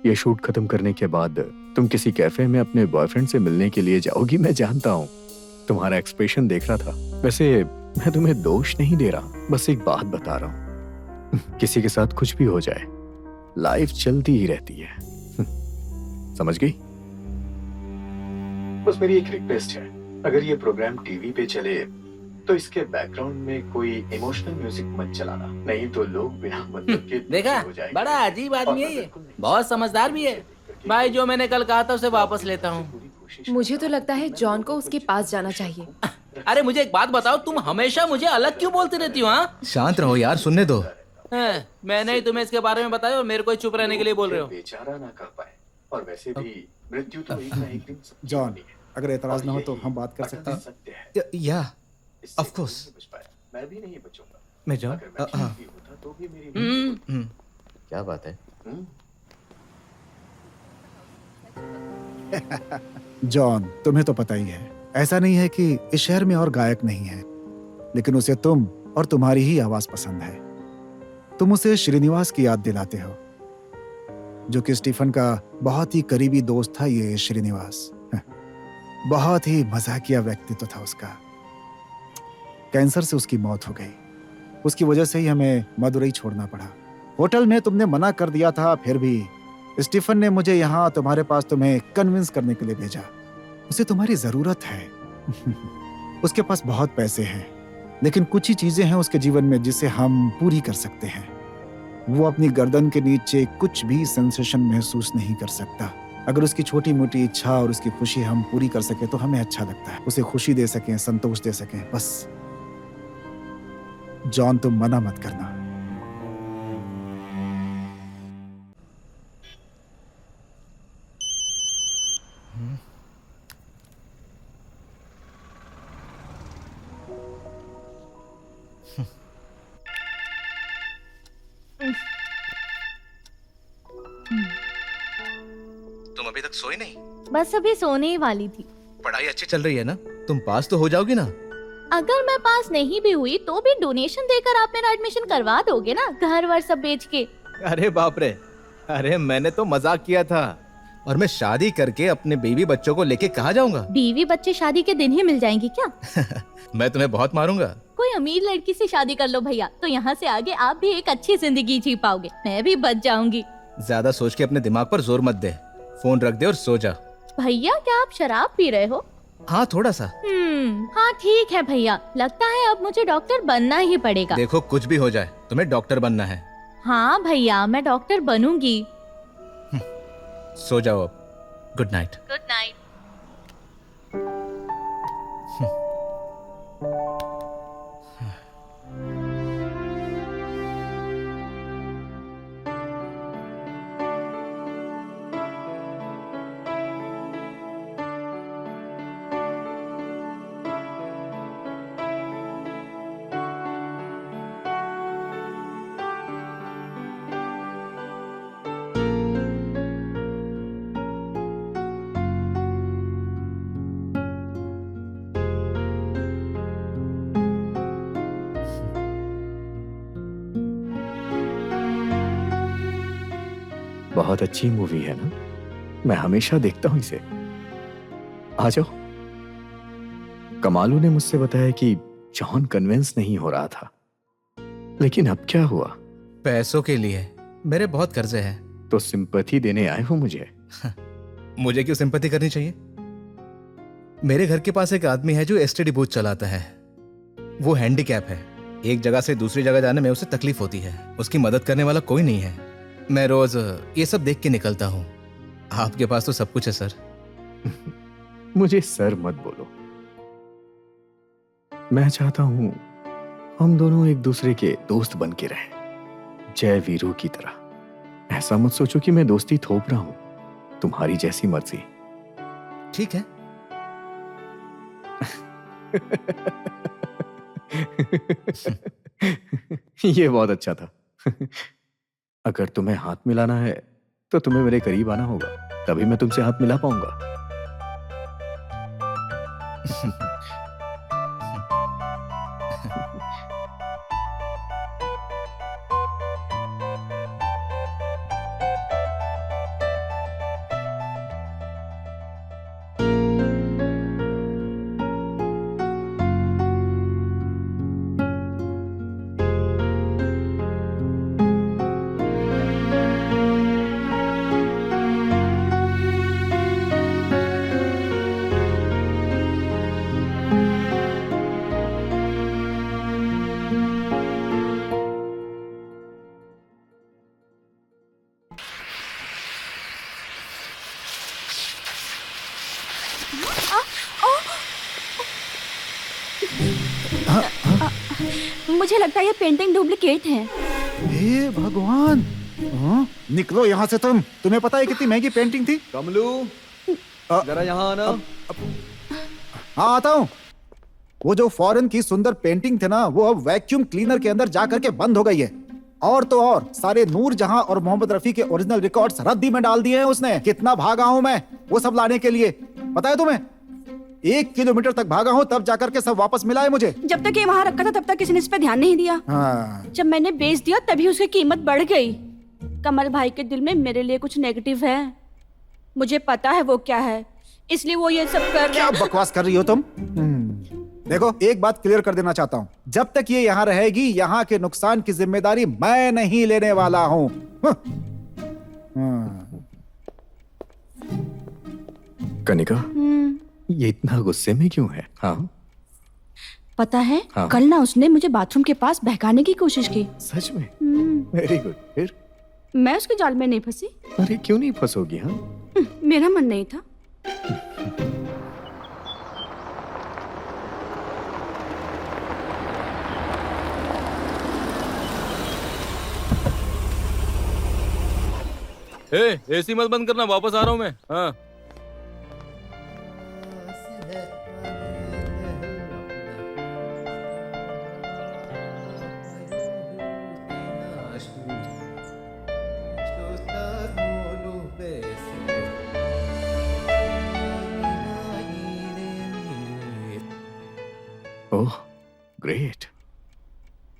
ये शूट खत्म करने के बाद तुम किसी कैफे में अपने बॉयफ्रेंड से मिलने के लिए जाओगी, मैं जानता हूँ। तुम्हारा एक्सप्रेशन देख रहा था। वैसे मैं तुम्हें दोष नहीं दे रहा, बस एक बात बता रहा हूँ। किसी के साथ कुछ भी हो जाए, लाइफ चलती ही रहती है। समझ गई? बस मेरी एक रिक्वेस्ट है, अगर ये प्रोग्राम टीवी पे चले तो इसके बैकग्राउंड में कोई इमोशनल म्यूजिक मत चलाना, नहीं तो लोग बिना मतलब के देखा, हो जाएंगे। बड़ा अजीब आदमी है ये, बहुत समझदार भी है। भाई जो मैंने कल कहा था उसे वापस लेता हूँ। मुझे तो लगता है जॉन को उसके पास जाना चाहिए। अरे मुझे एक बात बताओ, तुम हमेशा मुझे अलग क्यों बोलती रहती हो? हाँ, शांत रहो यार, सुनने दो। मैंने ही तुम्हें इसके बारे में बताया और मेरे को ही चुप रहने के लिए बोल रहे हो। बेचारा ना कर पाए, और वैसे भी मृत्यु तो एक ना एक दिन सबकी जॉन, होनी है। अगर एतराज ना हो तो हम बात कर सकते हैं। सकते हैं। या इससे Of course. नहीं बच पाया। मैं भी नहीं बचूंगा। मैं जाऊं? अगर मैं हाँ। ठीक भी होता तो भी मेरी क्या बात है? जॉन, तुम्हें तो पता ही है, ऐसा नहीं है कि इस शहर में और गायक नहीं है, लेकिन उसे तुम और तुम्हारी ही आवाज पसंद है। तुम उसे श्रीनिवास की याद दिलाते हो, जो कि स्टीफन का बहुत ही करीबी दोस्त था। ये श्रीनिवास बहुत ही मजाकिया व्यक्तित्व था उसका। कैंसर से उसकी मौत हो गई। उसकी वजह से ही हमें मदुरई छोड़ना पड़ा। होटल में तुमने मना कर दिया था, फिर भी स्टीफन ने मुझे यहाँ तुम्हारे पास तुम्हें कन्विंस करने के लिए भेजा। उसे तुम्हारी जरूरत है। उसके पास बहुत पैसे हैं, लेकिन कुछ ही चीजें हैं उसके जीवन में जिसे हम पूरी कर सकते हैं। वो अपनी गर्दन के नीचे कुछ भी सेंसेशन महसूस नहीं कर सकता। अगर उसकी छोटी मोटी इच्छा और उसकी खुशी हम पूरी कर सके तो हमें अच्छा लगता है। उसे खुशी दे सकें, संतोष दे सकें, बस। जॉन, तुम मना मत करना। तुम अभी तक सोई नहीं? बस अभी सोने ही वाली थी। पढ़ाई अच्छी चल रही है ना? तुम पास तो हो जाओगी ना? अगर मैं पास नहीं भी हुई तो भी डोनेशन देकर आप मेरा एडमिशन करवा दोगे ना, घर वर सब बेच के। अरे बाप रे, अरे मैंने तो मजाक किया था। और मैं शादी करके अपने बीवी बच्चों को लेके कहाँ जाऊंगा? बीवी बच्चे शादी के दिन ही मिल जाएंगे क्या? मैं तुम्हें बहुत मारूंगा। कोई अमीर लड़की से शादी कर लो भैया, तो यहाँ से आगे आप भी एक अच्छी जिंदगी जी पाओगे, मैं भी बच जाऊंगी। ज्यादा सोच के अपने दिमाग पर जोर मत दे, फोन रख दे और सो जा। भैया क्या आप शराब पी रहे हो? हाँ थोड़ा सा। हाँ ठीक है भैया, लगता है अब मुझे डॉक्टर बनना ही पड़ेगा। देखो कुछ भी हो जाए तुम्हें डॉक्टर बनना है। हाँ भैया मैं डॉक्टर बनूंगी। सो जाओ अब। Good night. Good night. बहुत अच्छी मूवी है ना, मैं हमेशा देखता हूं इसे। आ जाओ। कमालू ने मुझसे बताया कि जॉन कन्विंस नहीं हो रहा था, लेकिन अब क्या हुआ? पैसों के लिए मेरे बहुत कर्जे हैं। तो सिंपैथी देने आए हो मुझे? मुझे क्यों सिंपैथी करनी चाहिए? मेरे घर के पास एक आदमी है जो एसटीडी बूथ चलाता है। वो हैंडीकैप है, एक जगह से दूसरी जगह जाने में उसे तकलीफ होती है। उसकी मदद करने वाला कोई नहीं है। मैं रोज ये सब देख के निकलता हूँ। आपके पास तो सब कुछ है सर। मुझे सर मत बोलो। मैं चाहता हूं हम दोनों एक दूसरे के दोस्त बन के रहें, जय वीरू की तरह। ऐसा मत सोचो कि मैं दोस्ती थोप रहा हूं, तुम्हारी जैसी मर्जी। ठीक है। ये बहुत अच्छा था। अगर तुम्हें हाथ मिलाना है तो तुम्हें मेरे करीब आना होगा, तभी मैं तुमसे हाथ मिला पाऊंगा। मुझे लगता है ये पेंटिंग डुप्लीकेट है। हे भगवान, हाँ? निकलो यहाँ से तुम। तुम्हें पता है कितनी महंगी पेंटिंग थी? कमलू जरा यहाँ आना। हाँ आता हूँ। वो जो फॉरेन की सुंदर पेंटिंग थी ना, वो अब वैक्यूम क्लीनर के अंदर जा करके बंद हो गई है। और तो और सारे नूर जहां और मोहम्मद रफी के ओरिजिनल रिकॉर्ड्स रद्दी में डाल दिए हैं उसने। कितना भागा हूं मैं वो सब लाने के लिए, पता है तुम्हें? 1 किलोमीटर तक भागा हूं, तब जाकर के सब वापस मिला है मुझे। जब तक ये वहाँ रखा था तब तक किसी ने इस पे ध्यान नहीं दिया। हाँ। जब मैंने बेच दिया तभी उसकी कीमत बढ़ गई। कमल भाई के दिल में मेरे लिए कुछ नेगेटिव है, मुझे पता है वो क्या है, इसलिए वो ये सब कर क्या बकवास कर रही हो तुम? देखो एक बात क्लियर कर देना चाहता हूँ, जब तक ये यहाँ रहेगी यहाँ के नुकसान की जिम्मेदारी मैं नहीं लेने वाला हूँ। कनिका, ये इतना गुस्से में क्यों है? हाँ पता है हाँ। कल ना उसने मुझे बाथरूम के पास बहकाने की कोशिश की। सच में? Very good. फिर? मैं उसके जाल में नहीं फंसी। अरे क्यों नहीं फंसोगी? हाँ मेरा मन नहीं था। एसी मत बंद करना, वापस आ रहा हूँ मैं। हाँ ग्रेट,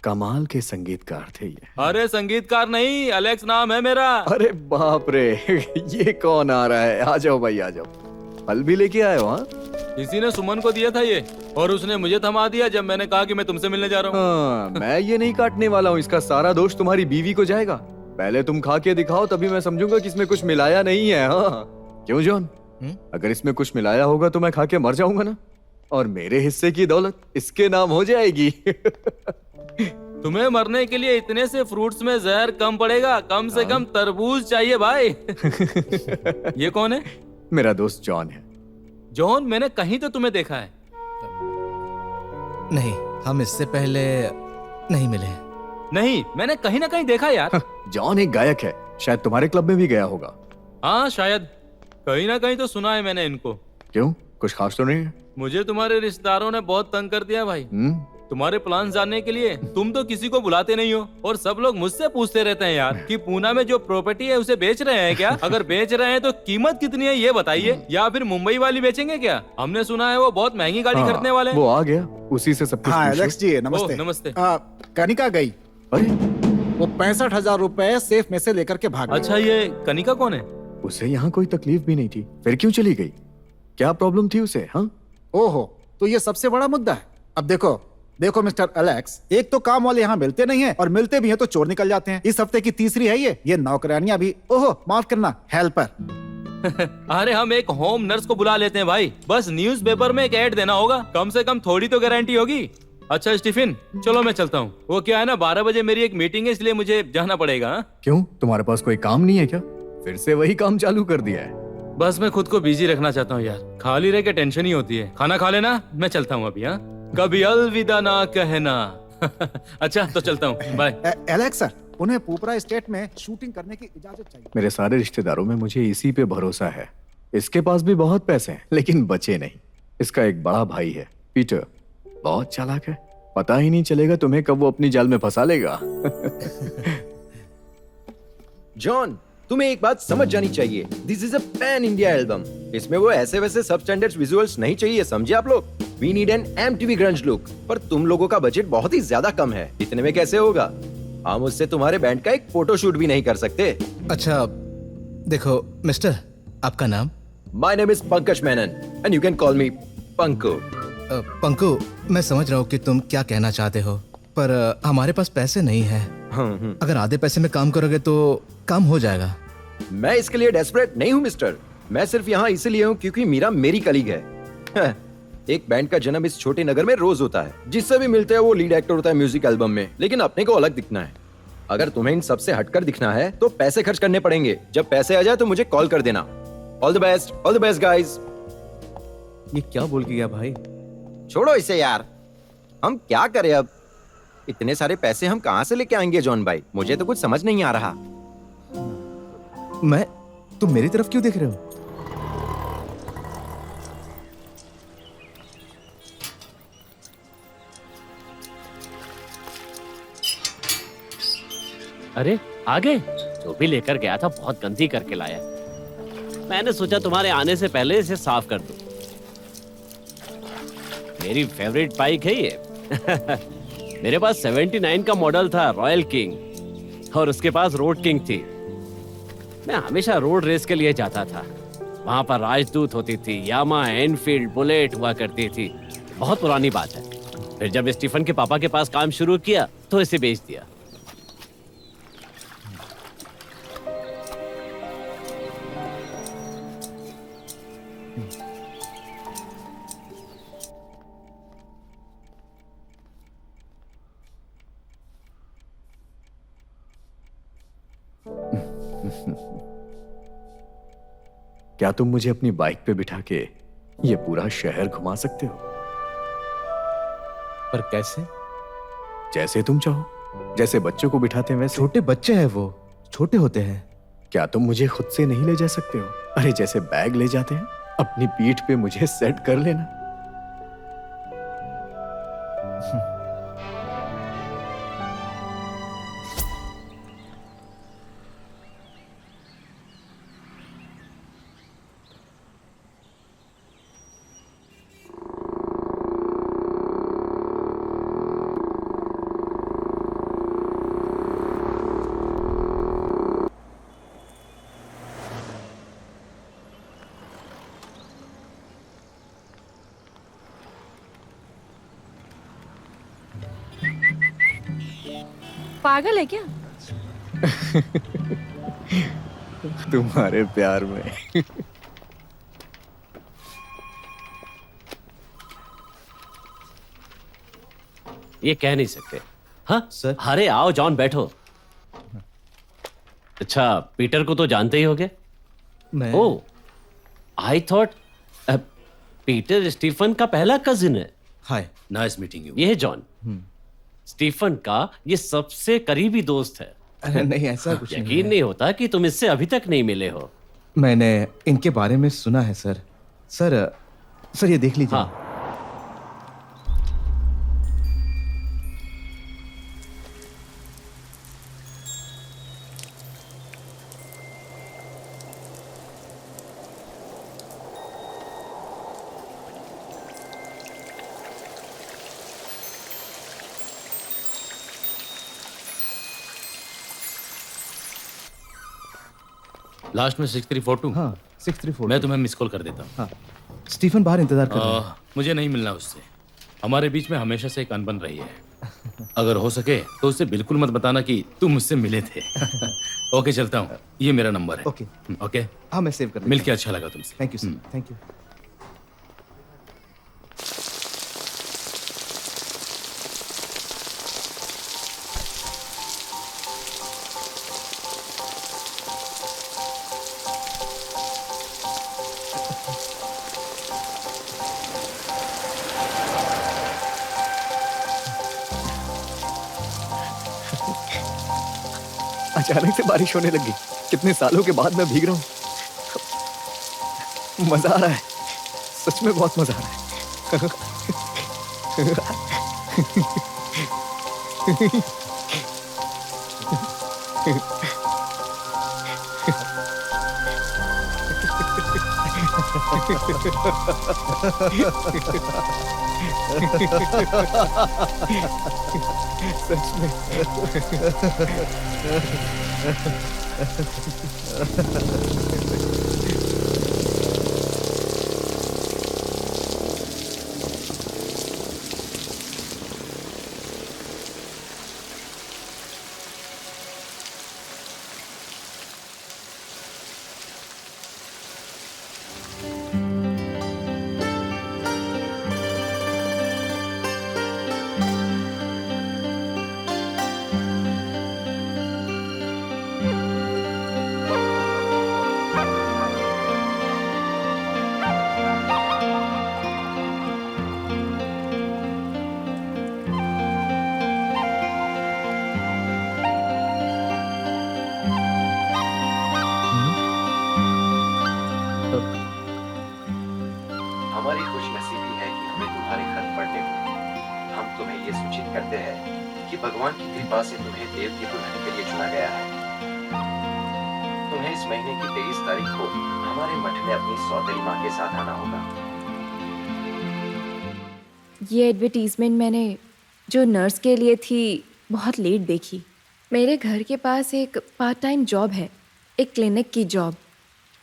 कमाल के संगीतकार थे ये। अरे संगीतकार नहीं, अलेक्स नाम है मेरा। अरे बाप रे, ये कौन आ रहा है? आ जाओ भाई, आ जाओ। फल भी लेके आए हो? हाँ किसी ने सुमन को दिया था ये, और उसने मुझे थमा दिया जब मैंने कहा कि मैं तुमसे मिलने जा रहा हूँ। हाँ, मैं ये नहीं काटने वाला हूँ, इसका सारा दोष तुम्हारी बीवी को जाएगा। पहले तुम खा के दिखाओ, तभी मैं समझूंगा कि इसमें कुछ मिलाया नहीं है। हाँ क्यों जॉन? अगर इसमें कुछ मिलाया होगा तो मैं खा के मर जाऊंगा ना, और मेरे हिस्से की दौलत इसके नाम हो जाएगी। तुम्हें मरने के लिए इतने से फ्रूट्स में जहर कम पड़ेगा, कम से कम तरबूज चाहिए भाई। ये कौन है? मेरा दोस्त जॉन है। जॉन, मैंने कहीं तो तुम्हें देखा है। नहीं, हम इससे पहले नहीं मिले। नहीं, मैंने कहीं ना कहीं देखा यार। जॉन एक गायक है, शायद तुम्हारे क्लब में भी गया होगा। हाँ शायद, कहीं ना कहीं तो सुना है मैंने इनको। क्यों, कुछ खास तो नहीं है? मुझे तुम्हारे रिश्तेदारों ने बहुत तंग कर दिया भाई। तुम्हारे प्लान जानने के लिए तुम तो किसी को बुलाते नहीं हो, और सब लोग मुझसे पूछते रहते हैं यार कि पूना में जो प्रॉपर्टी है उसे बेच रहे हैं क्या? अगर बेच रहे हैं तो कीमत कितनी है ये बताइए, या फिर मुंबई वाली बेचेंगे क्या? हमने सुना है वो बहुत महंगी गाड़ी खरीदने वाले हैं। वो आ गया, उसी से सब कुछ हाँ पूछो। एलेक्स जी नमस्ते। नमस्ते। कनिका गई, अरे वो 65,000 रुपए सेफ में से लेकर के भाग गई। अच्छा, ये कनिका कौन है? उसे यहाँ कोई तकलीफ भी नहीं थी, फिर क्यों चली गई? क्या प्रॉब्लम थी उसे? हाँ ओहो, तो ये सबसे बड़ा मुद्दा है। अब देखो देखो मिस्टर एलेक्स, एक तो काम वाले यहाँ मिलते नहीं हैं, और मिलते भी हैं तो चोर निकल जाते हैं। इस हफ्ते की तीसरी है ये नौकरानियां भी, ओहो माफ करना, हेल्पर। अरे हम एक होम नर्स को बुला लेते हैं भाई, बस न्यूज़पेपर में एक ऐड देना होगा, कम से कम थोड़ी तो गारंटी होगी। अच्छा स्टीफन, चलो मैं चलता हूँ। वो क्या है ना, 12 बजे मेरी एक मीटिंग है, इसलिए मुझे जाना पड़ेगा। हाँ? क्यों, तुम्हारे पास कोई काम नहीं है क्या? फिर से वही काम चालू कर दिया है? बस मैं खुद को बिजी रखना चाहता हूँ यार, खाली रह के टेंशन ही होती है। खाना खा लेना, मैं चलता हूँ अभी। हाँ, कभी अलविदा ना कहना। अच्छा तो चलता हूँ, बाय। एलेक्स सर, उन्हें पुपरा स्टेट में शूटिंग करने की इजाजत चाहिए। मेरे सारे रिश्तेदारों में मुझे इसी पे भरोसा है। इसके पास भी बहुत पैसे हैं, लेकिन बचे नहीं। इसका एक बड़ा भाई है पीटर, बहुत चालाक है, पता ही नहीं चलेगा तुम्हें कब वो अपनी जाल में फंसा लेगा। जॉन, तुम्हें एक बात समझ जानी चाहिए, this is a pan India album. इसमें वो ऐसे वैसे सब स्टैंडर्ड विजुअल्स नहीं चाहिए, समझे आप लोग? We need an MTV grunge look, पर तुम लोगों का बजट बहुत ही ज्यादा कम है, इतने में कैसे होगा? हम उससे तुम्हारे बैंड का एक फोटो शूट भी नहीं कर सकते। अच्छा देखो मिस्टर, आपका नाम? My name is Pankaj Menon and you can call मी पंकु। पंकु, मैं समझ रहा हूँ कि तुम क्या कहना चाहते हो, पर हमारे पास पैसे नहीं है। अगर आधे पैसे में काम करोगे तो काम हो जाएगा। मैं इसके लिए डेस्परेट नहीं हूँ मिस्टर, मैं सिर्फ यहाँ इसलिए हूँ क्योंकि मीरा मेरी कलीग है। एक बैंड का जन्म इस छोटे नगर में रोज होता है, जिससे भी मिलते हैं वो लीड एक्टर होता है म्यूजिक एल्बम में, लेकिन अपने को अलग दिखना है। अगर तुम्हें इन सबसे हटकर दिखना है तो पैसे खर्च करने पड़ेंगे। जब पैसे आ जाए तो मुझे कॉल कर देना। All the best guys. ये क्या बोल के गया भाई? छोड़ो इसे यार, हम क्या करें अब? इतने सारे पैसे हम कहाँ से लेके आएंगे जॉन भाई? मुझे तो कुछ समझ नहीं आ रहा। तुम मेरी तरफ क्यों देख रहे हो? अरे आ गए? जो भी लेकर गया था बहुत गंदी करके लाया। मैंने सोचा तुम्हारे आने से पहले इसे साफ कर दूं। मेरी फेवरेट बाइक है ये। मेरे पास 79 का मॉडल था, रॉयल किंग, और उसके पास रोड किंग थी। मैं हमेशा रोड रेस के लिए जाता था। वहां पर राजदूत होती थी, यामा, एनफील्ड, बुलेट हुआ करती थी। बहुत पुरानी बात है। फिर जब स्टीफन के पापा के पास काम शुरू किया तो इसे बेच दिया। क्या तुम मुझे अपनी बाइक पे बिठा के ये पूरा शहर घुमा सकते हो? पर कैसे? जैसे तुम चाहो, जैसे बच्चों को बिठाते हैं वैसे। छोटे बच्चे हैं वो, छोटे होते हैं। क्या तुम मुझे खुद से नहीं ले जा सकते हो? अरे जैसे बैग ले जाते हैं, अपनी पीठ पे मुझे सेट कर लेना। पागल है क्या? तुम्हारे प्यार में। ये कह नहीं सकते। हाँ सर। अरे आओ जॉन बैठो। अच्छा पीटर को तो जानते ही होगे। मैं oh I thought Peter Stephen का पहला कजिन है। हाय। Nice meeting you. ये है जॉन, स्टीफन का ये सबसे करीबी दोस्त है। अरे नहीं, ऐसा कुछ नहीं यकीन है। नहीं होता कि तुम इससे अभी तक नहीं मिले हो। मैंने इनके बारे में सुना है सर। सर ये देख लीजिए। हाँ लास्ट में 6342। हाँ 634। मैं तुम्हें मिस कॉल कर देता हूँ। हाँ स्टीफन बाहर इंतजार कर रहा है। मुझे नहीं मिलना उससे। हमारे बीच में हमेशा से एक अनबन रही है। अगर हो सके तो उससे बिल्कुल मत बताना कि तुम मुझसे मिले थे। ओके चलता हूँ, ये मेरा नंबर है। ओके। ओके हाँ मैं सेव कर लेता मिलके अच्छा लगा तुमसे। हूँ। Thank you sir, thank you. अचानक से बारिश होने लगी। कितने सालों के बाद मैं भीग रहा हूँ। मजा आ रहा है, सच में बहुत मजा आ रहा है। सच में। हमारी खुशनसीबी है कि हमें तुम्हारे खत पढ़ने को। हम तुम्हें ये सूचित करते हैं कि भगवान की कृपा से तुम्हें देव की दुल्हन के लिए चुना गया है। तुम्हें इस महीने की 23 तारीख को हमारे मठ में अपनी सौतेली माँ के साथ आना होगा। ये एडवर्टीजमेंट मैंने जो नर्स के लिए थी बहुत लेट देखी। मेरे घर के पास एक पार्ट टाइम जॉब है, एक क्लिनिक की जॉब,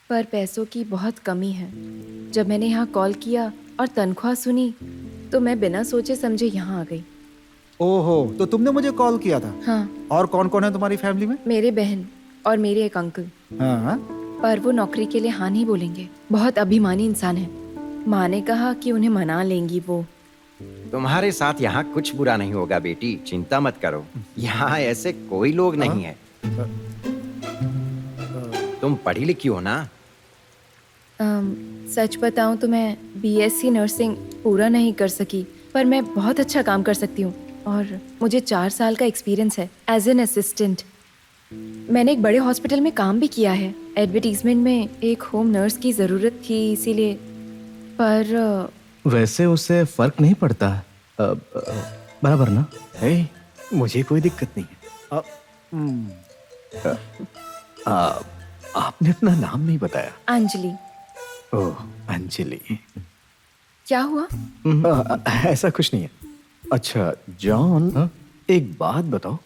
पर पैसों की बहुत कमी है। जब मैंने यहाँ कॉल किया और तनख्वाह सुनी तो मैं बिना सोचे समझे यहाँ आ गई। ओहो, तो तुमने मुझे कॉल किया था। हाँ, और कौन कौन है तुम्हारी फैमिली में? मेरे बहन और मेरे एक अंकल। हाँ पर वो नौकरी के लिए हाँ नहीं बोलेंगे। बहुत अभिमानी इंसान है। माँ ने कहा कि उन्हें मना लेंगी वो। तुम्हारे साथ यहाँ कुछ बुरा नहीं होगा बेटी, चिंता मत करो। यहाँ ऐसे कोई लोग नहीं है। तुम पढ़ी लिखी हो ना? सच बताऊं तो मैं बीएससी नर्सिंग पूरा नहीं कर सकी, पर मैं बहुत अच्छा काम कर सकती हूँ और मुझे 4 साल का एक्सपीरियंस है एज एन असिस्टेंट। मैंने एक बड़े हॉस्पिटल में काम भी किया है। एडवर्टीजमेंट में एक होम नर्स की ज़रूरत थी इसीलिए। पर वैसे उससे फर्क नहीं पड़ता। बराबर ना? हे, मुझे कोई दिक्कत नहीं है। आपने अपना नाम नहीं बताया। अंजलि। ओह अंजलि। क्या हुआ? ऐसा कुछ नहीं है। अच्छा जॉन, एक बात बताओ,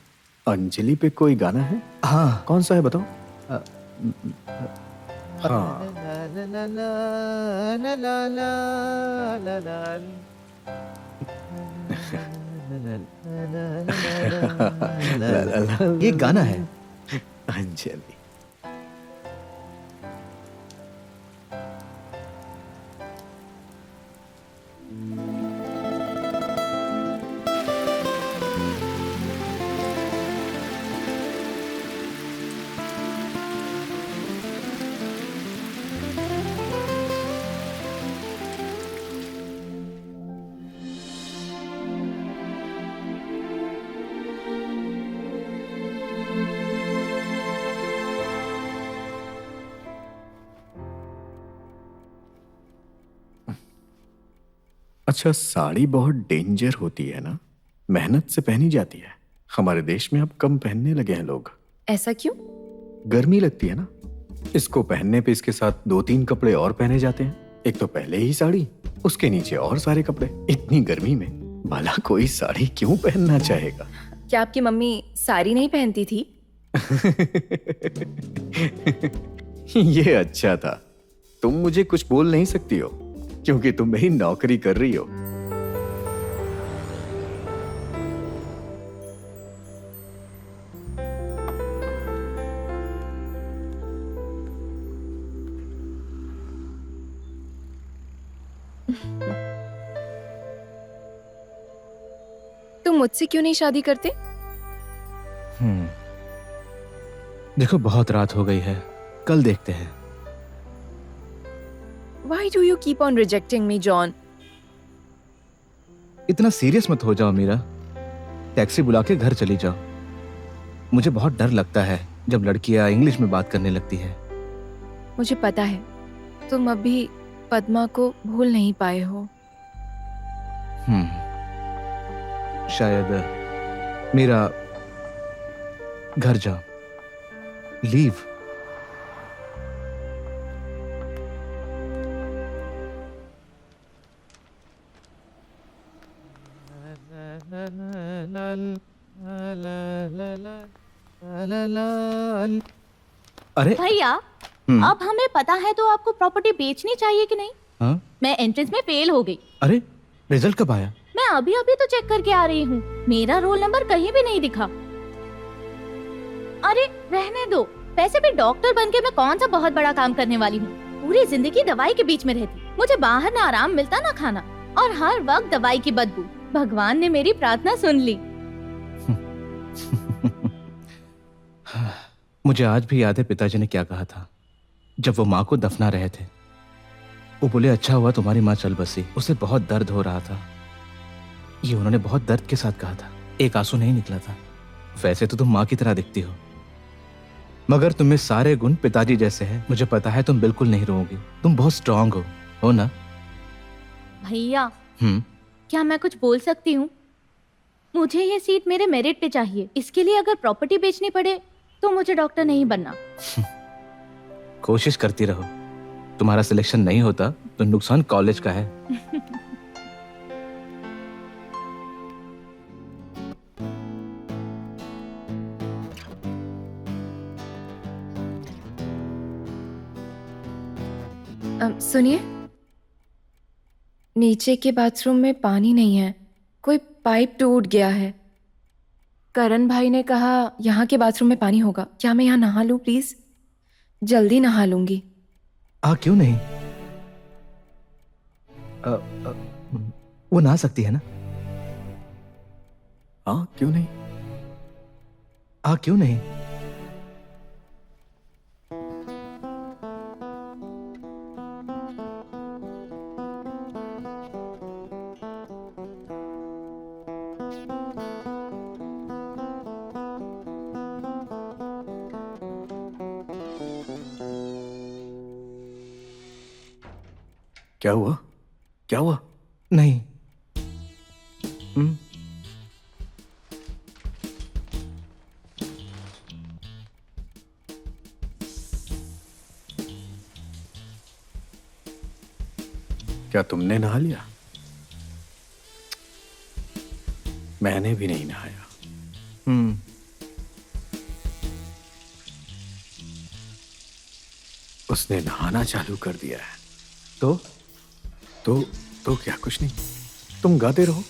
अंजलि पे कोई गाना है? हाँ। कौन सा है बताओ? हाँ। ये गाना है। अंजलि। अच्छा, साड़ी बहुत डेंजर होती है ना, मेहनत से पहनी जाती है। हमारे देश में अब कम पहनने लगे हैं लोग। ऐसा क्यों? गर्मी लगती है ना, इसको पहनने पे इसके साथ 2-3 कपड़े और पहने जाते हैं। एक तो पहले ही साड़ी, उसके नीचे और सारे कपड़े। इतनी गर्मी में भला कोई साड़ी क्यों पहनना चाहेगा? क्या आपकी मम्मी साड़ी नहीं पहनती थी? ये अच्छा था, तुम मुझे कुछ बोल नहीं सकती हो क्योंकि तुम मेरी नौकरी कर रही हो। तुम मुझसे क्यों नहीं शादी करते? देखो, बहुत रात हो गई है, कल देखते हैं। Why do you keep on rejecting me, John? इतना सीरियस मत हो जाओ मीरा। टैक्सी बुला के घर चली जाओ। मुझे बहुत डर लगता है जब लड़कियां इंग्लिश में बात करने लगती है। मुझे पता है तुम अभी पद्मा को भूल नहीं पाए हो। शायद मीरा, घर जाओ, लीव। अरे भैया, अब हमें पता है तो आपको प्रॉपर्टी बेचनी चाहिए कि नहीं? हाँ? मैं एंट्रेंस में फेल हो गई। अरे, रिजल्ट कब आया? मैं अभी अभी तो चेक करके आ रही हूँ, मेरा रोल नंबर कहीं भी नहीं दिखा। अरे रहने दो, वैसे भी डॉक्टर बनके मैं कौन सा बहुत बड़ा काम करने वाली हूँ। पूरी जिंदगी दवाई के बीच में रहती, मुझे बाहर ना आराम मिलता ना खाना, और हर वक्त दवाई की बदबू। भगवान ने मेरी प्रार्थना सुन ली। मुझे आज भी याद है पिताजी ने क्या कहा था जब वो माँ को दफना रहे थे। वो बोले, अच्छा हुआ तुम्हारी माँ चल बसी, उसे बहुत दर्द हो रहा था। ये उन्होंने बहुत दर्द के साथ कहा था, एक आंसू नहीं निकला था। वैसे तो तुम माँ की तरह दिखती हो, मगर तुम्हें सारे गुण पिताजी जैसे हैं। मुझे पता है तुम बिल्कुल नहीं रोओगी, तुम बहुत स्ट्रांग हो ना? भैया, क्या मैं कुछ बोल सकती हूँ? मुझे ये सीट मेरे मेरिट पे चाहिए। इसके लिए अगर प्रॉपर्टी बेचनी पड़े तो मुझे डॉक्टर नहीं बनना। कोशिश करती रहो, तुम्हारा सिलेक्शन नहीं होता तो नुकसान कॉलेज का है। सुनिए, नीचे के बाथरूम में पानी नहीं है, कोई पाइप टूट गया है। करण भाई ने कहा यहाँ के बाथरूम में पानी होगा। क्या मैं यहाँ नहा लूं प्लीज? जल्दी नहा लूंगी। क्यों नहीं? वो नहा सकती है ना? क्यों नहीं? क्यों नहीं? क्या हुआ? क्या हुआ? नहीं। क्या तुमने नहा लिया? मैंने भी नहीं नहाया। उसने नहाना चालू कर दिया है। तो क्या? कुछ नहीं, तुम गाते रहो।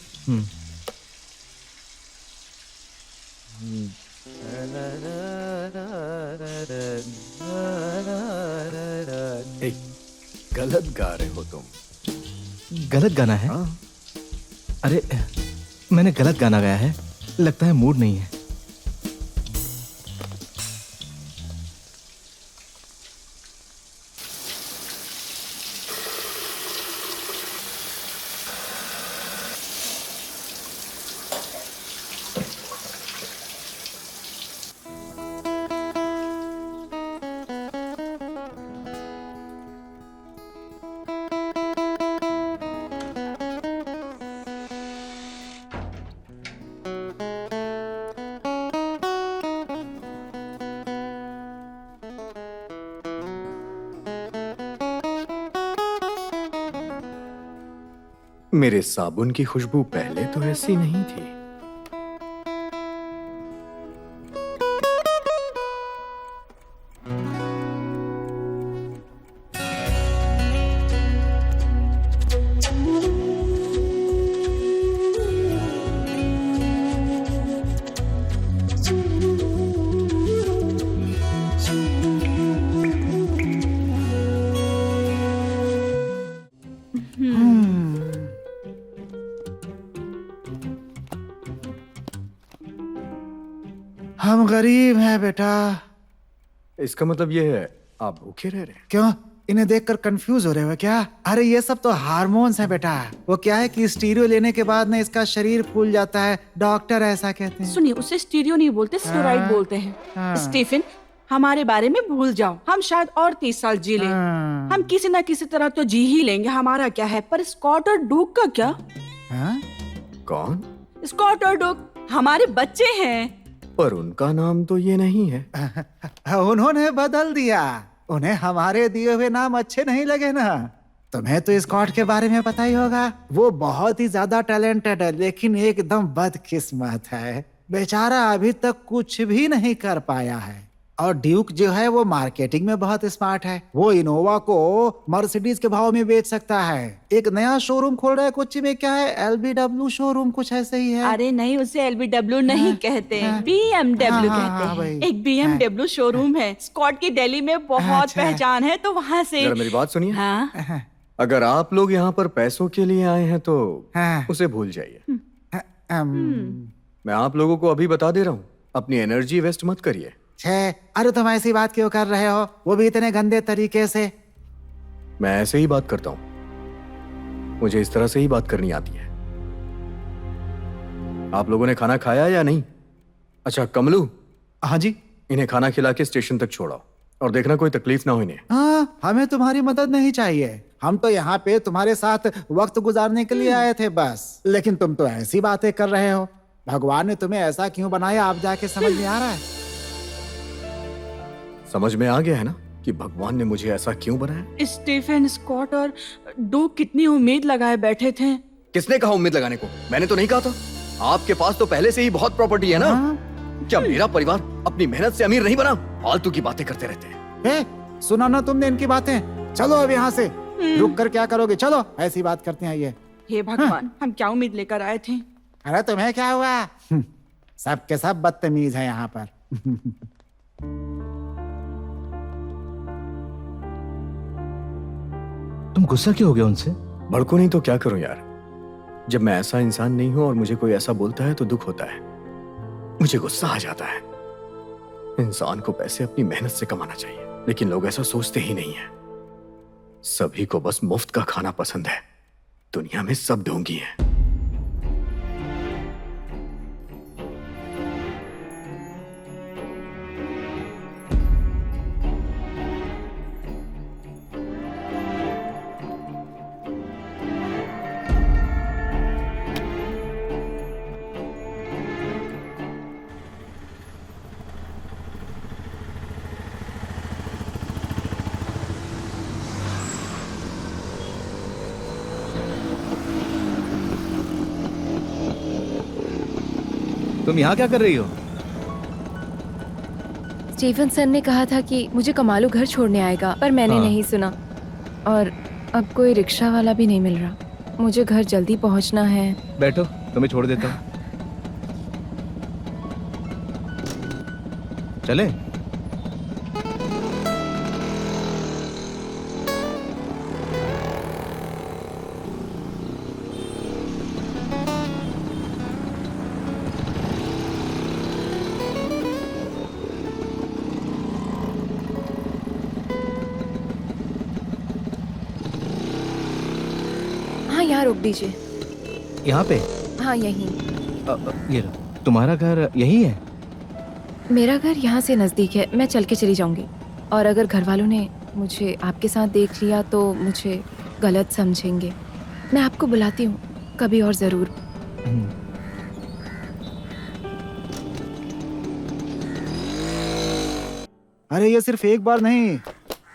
एक गलत गा रहे हो तुम। गलत गाना है? हाँ। अरे मैंने गलत गाना गाया है, लगता है मूड नहीं है। मेरे साबुन की खुशबू पहले तो ऐसी नहीं थी। हम गरीब हैं बेटा। इसका मतलब ये है आप भूखे रह रहे हैं? क्यों, इन्हें देखकर कंफ्यूज हो रहे हो क्या? अरे ये सब तो हार्मोन्स हैं बेटा। वो क्या है कि स्टीरियो लेने के बाद ना इसका शरीर फूल जाता है, डॉक्टर ऐसा कहते हैं। सुनिए, उसे स्टीरियो नहीं बोलते, स्टेरॉइड बोलते हैं। स्टीफन, हमारे बारे में भूल जाओ। हम शायद और 30 साल जी लें। हम किसी ना किसी तरह तो जी ही लेंगे, हमारा क्या है। पर स्कॉट और डूक का क्या? कौन? स्कॉट और डूक हमारे बच्चे हैं। पर उनका नाम तो ये नहीं है। उन्होंने बदल दिया। उन्हें हमारे दिए हुए नाम अच्छे नहीं लगे ना। तुम्हें तो स्कॉट के बारे में पता ही होगा। वो बहुत ही ज्यादा टैलेंटेड है, लेकिन एकदम बदकिस्मत है। बेचारा अभी तक कुछ भी नहीं कर पाया है। और ड्यूक जो है वो मार्केटिंग में बहुत स्मार्ट है। वो इनोवा को मर्सिडीज के भाव में बेच सकता है। एक नया शोरूम खोल रहा है कोच्चि में, क्या है, LBW शोरूम, कुछ ऐसे ही है। अरे नहीं, उसे LBW नहीं कहते, BMW कहते हैं। एक BMW शोरूम है। स्कॉट की दिल्ली में बहुत पहचान है, तो वहाँ से। जरा मेरी बात सुनिए। हाँ? अगर आप लोग यहाँ पर पैसों के लिए आए हैं तो उसे भूल जाइए। मैं आप लोगों को अभी बता दे रहा हूँ, अपनी एनर्जी वेस्ट मत करिए। अरे तुम ऐसी बात क्यों कर रहे हो, वो भी इतने गंदे तरीके से? मैं ऐसे ही बात करता हूँ, मुझे इस तरह से ही बात करनी आती है। आप लोगों ने खाना खाया या नहीं? अच्छा कमलू। हाँ जी। इन्हें खाना खिला के स्टेशन तक छोड़ाओ और देखना कोई तकलीफ ना हो इन्हें। हाँ, हमें तुम्हारी मदद नहीं चाहिए। हम तो यहाँ पे तुम्हारे साथ वक्त गुजारने के लिए आए थे बस। लेकिन तुम तो ऐसी बातें कर रहे हो। भगवान ने तुम्हें ऐसा क्यों बनाया, आप जाके समझ में आ रहा है? समझ में आ गया है ना कि भगवान ने मुझे ऐसा क्यों बनाया? स्टीफन, स्कॉट और डूक कितनी उम्मीद लगाए बैठे थे। किसने कहा उम्मीद लगाने को? मैंने तो नहीं कहा था। आपके पास तो पहले से ही बहुत प्रॉपर्टी है ना। क्या मेरा परिवार अपनी मेहनत से अमीर नहीं बना? फालतू की बातें करते रहते हैं। सुना ना तुमने इनकी बातें? चलो अब यहाँ से। रुक कर क्या करोगे? चलो, ऐसी बात करते हैं ये। हे भगवान, हम क्या उम्मीद लेकर आए थे? अरे तुम्हें क्या हुआ? सब के सब बदतमीज है यहाँ पर। तुम गुस्सा क्यों हो गया उनसे? भड़को नहीं तो क्या करूं यार। जब मैं ऐसा इंसान नहीं हूं और मुझे कोई ऐसा बोलता है तो दुख होता है, मुझे गुस्सा आ जाता है। इंसान को पैसे अपनी मेहनत से कमाना चाहिए, लेकिन लोग ऐसा सोचते ही नहीं है। सभी को बस मुफ्त का खाना पसंद है। दुनिया में सब ढोंगी हैं। तुम यहाँ क्या कर रही हो? स्टीफन सर ने कहा था कि मुझे कमालू घर छोड़ने आएगा, पर मैंने नहीं सुना। और अब कोई रिक्शा वाला भी नहीं मिल रहा। मुझे घर जल्दी पहुंचना है। बैठो, तुम्हें छोड़ देता हूँ। चले? यहाँ रोक दीजिए। यहाँ पे? हाँ यहीं। ये लो, तुम्हारा घर यही है? मेरा घर यहाँ से नज़दीक है, मैं चल के चली जाऊंगी। और अगर घर वालों ने मुझे आपके साथ देख लिया तो मुझे गलत समझेंगे। मैं आपको बुलाती हूँ कभी और ज़रूर। अरे ये सिर्फ एक बार नहीं,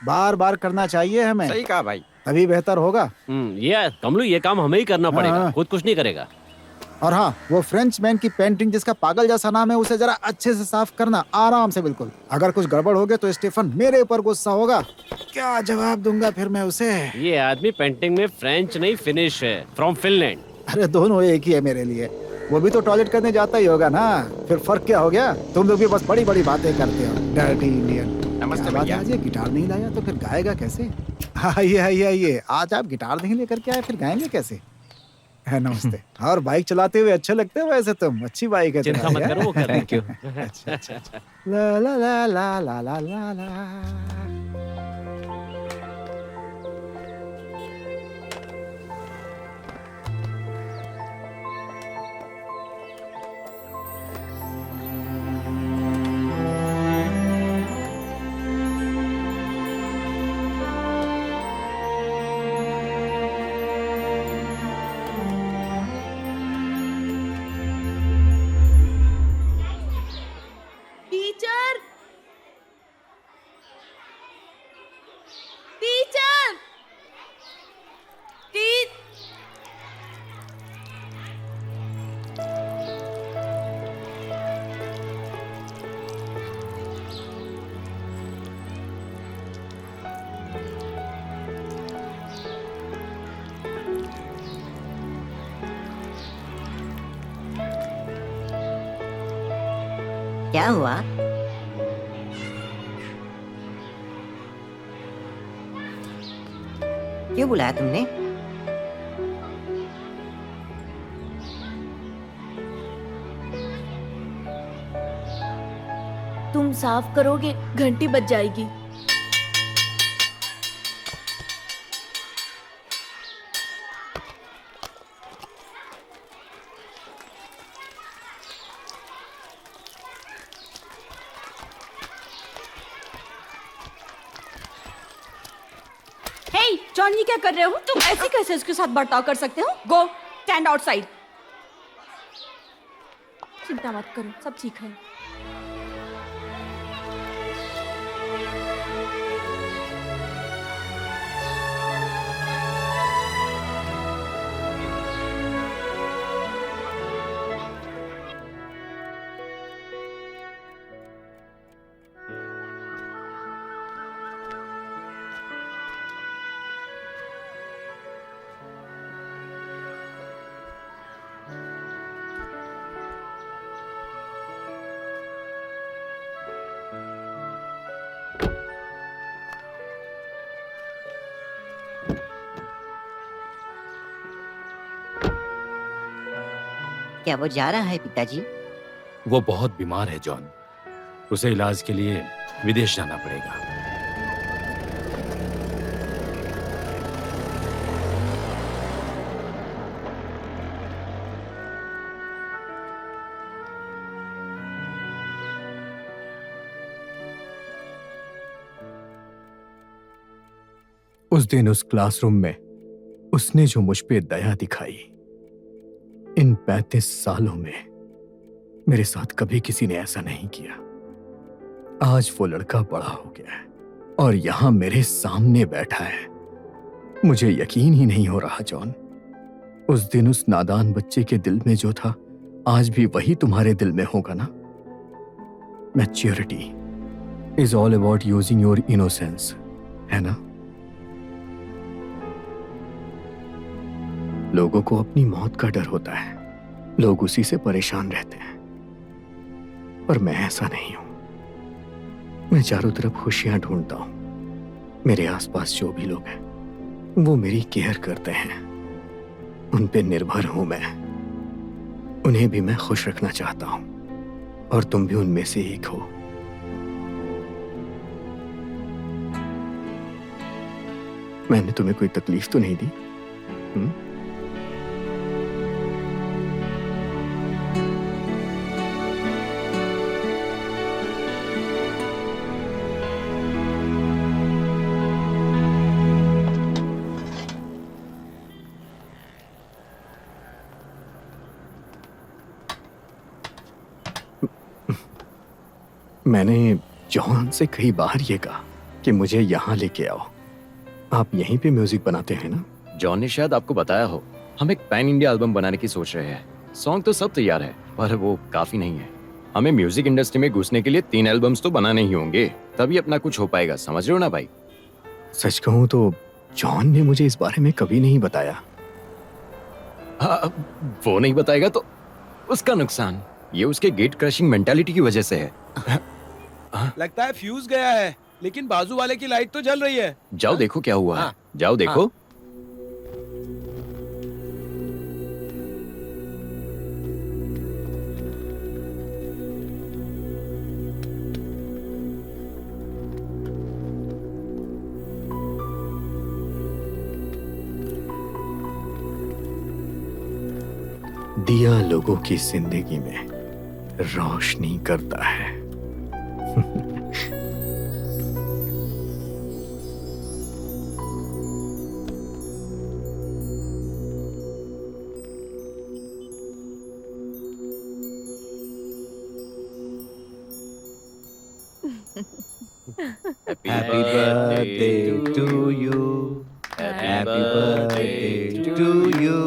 बार बार करना चाहिए हमें। सही कहा भाई। तभी बेहतर होगा। ये कमलू, ये काम हमें ही करना पड़ेगा, हाँ। खुद कुछ नहीं करेगा। और हाँ, वो फ्रेंच मैन की पेंटिंग जिसका पागल जैसा नाम है, उसे जरा अच्छे से साफ करना, आराम से, बिल्कुल। अगर कुछ गड़बड़ हो गया तो स्टीफन मेरे ऊपर गुस्सा होगा। क्या जवाब दूंगा फिर मैं उसे? ये आदमी पेंटिंग में फ्रेंच नहीं फिनिश है, फ्रॉम फिनलैंड। अरे दोनों एक ही है मेरे लिए। वो भी तो टॉयलेट करने जाता ही होगा ना, फिर फर्क क्या हो गया? तुम लोग भी बस बड़ी बड़ी बातें करते हो, डर्टी इंडियन। नमस्ते क्या बात है, भैया। आज ये गिटार नहीं लाया तो फिर गाएगा कैसे? आइए आइए आइए, आज आप गिटार नहीं लेकर के आए, फिर गाएंगे कैसे? है, नमस्ते। और बाइक चलाते हुए अच्छे लगते हो वैसे तुम, अच्छी बाइक है चिंता मत करो, वो कर थैंक यू। अच्छा अच्छा अच्छा। ला ला ला ला ला ला ला ला। टीचर, टीचर, क्या हुआ? क्यों बुलाया तुमने? तुम साफ करोगे, घंटी बज जाएगी। हे जॉन, ये क्या कर रहे हो तुम? ऐसे कैसे उसके साथ बर्ताव कर सकते हो? गो स्टैंड आउटसाइड। चिंता मत करो, सब ठीक है। क्या वो जा रहा है पिताजी? वो बहुत बीमार है जॉन, उसे इलाज के लिए विदेश जाना पड़ेगा। उस दिन उस क्लासरूम में उसने जो मुझ पे दया दिखाई, इन 35 सालों में मेरे साथ कभी किसी ने ऐसा नहीं किया। आज वो लड़का बड़ा हो गया है और यहां मेरे सामने बैठा है। मुझे यकीन ही नहीं हो रहा जॉन, उस दिन उस नादान बच्चे के दिल में जो था, आज भी वही तुम्हारे दिल में होगा ना? Maturity is all about using your innocence, है ना? लोगों को अपनी मौत का डर होता है, लोग उसी से परेशान रहते हैं, पर मैं ऐसा नहीं हूं। मैं चारों तरफ खुशियां ढूंढता हूं। मेरे आसपास जो भी लोग हैं वो मेरी केयर करते हैं, उन पे निर्भर हूं मैं। उन्हें भी मैं खुश रखना चाहता हूं और तुम भी उनमें से एक हो। मैंने तुम्हें कोई तकलीफ तो नहीं दी? मैंने जॉन से कई बार ये कहा कि मुझे यहाँ लेके आओ। आप यहीं पे म्यूजिक बनाते हैं ना? जॉन ने शायद आपको बताया हो, हम एक पैन इंडिया एल्बम बनाने की सोच रहे हैं। सॉन्ग तो सब तैयार है, पर वो काफी नहीं है। हमें म्यूजिक इंडस्ट्री में घुसने के लिए 3 एल्बम्स तो बनाने ही होंगे, तभी अपना कुछ हो पाएगा। समझ रहे हो ना भाई? सच कहूँ तो जॉन ने मुझे इस बारे में कभी नहीं बताया। वो नहीं बताएगा तो उसका नुकसान। ये उसके गेट क्रशिंग मेंटालिटी की वजह से है। लगता है फ्यूज गया है, लेकिन बाजू वाले की लाइट तो जल रही है। जाओ देखो क्या हुआ है। जाओ देखो। दिया लोगों की जिंदगी में रोशनी करता है। Happy birthday to you. Happy birthday to you.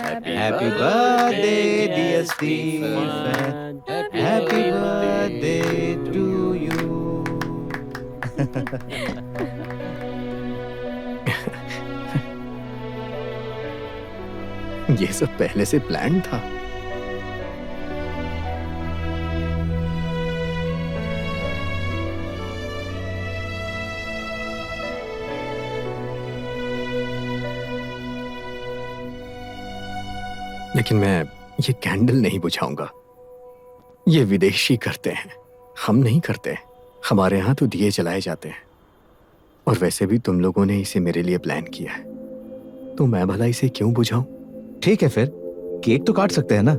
Happy birthday, dear Stephen. Happy birthday to you. ये सब पहले से प्लान था। लेकिन मैं ये कैंडल नहीं बुझाऊंगा। ये विदेशी करते हैं, हम नहीं करते। हमारे यहाँ तो दिए जलाए जाते हैं। और वैसे भी तुम लोगों ने इसे मेरे लिए प्लान किया है, तो मैं भला इसे क्यों बुझाऊं? ठीक है फिर, केक तो काट सकते हैं ना?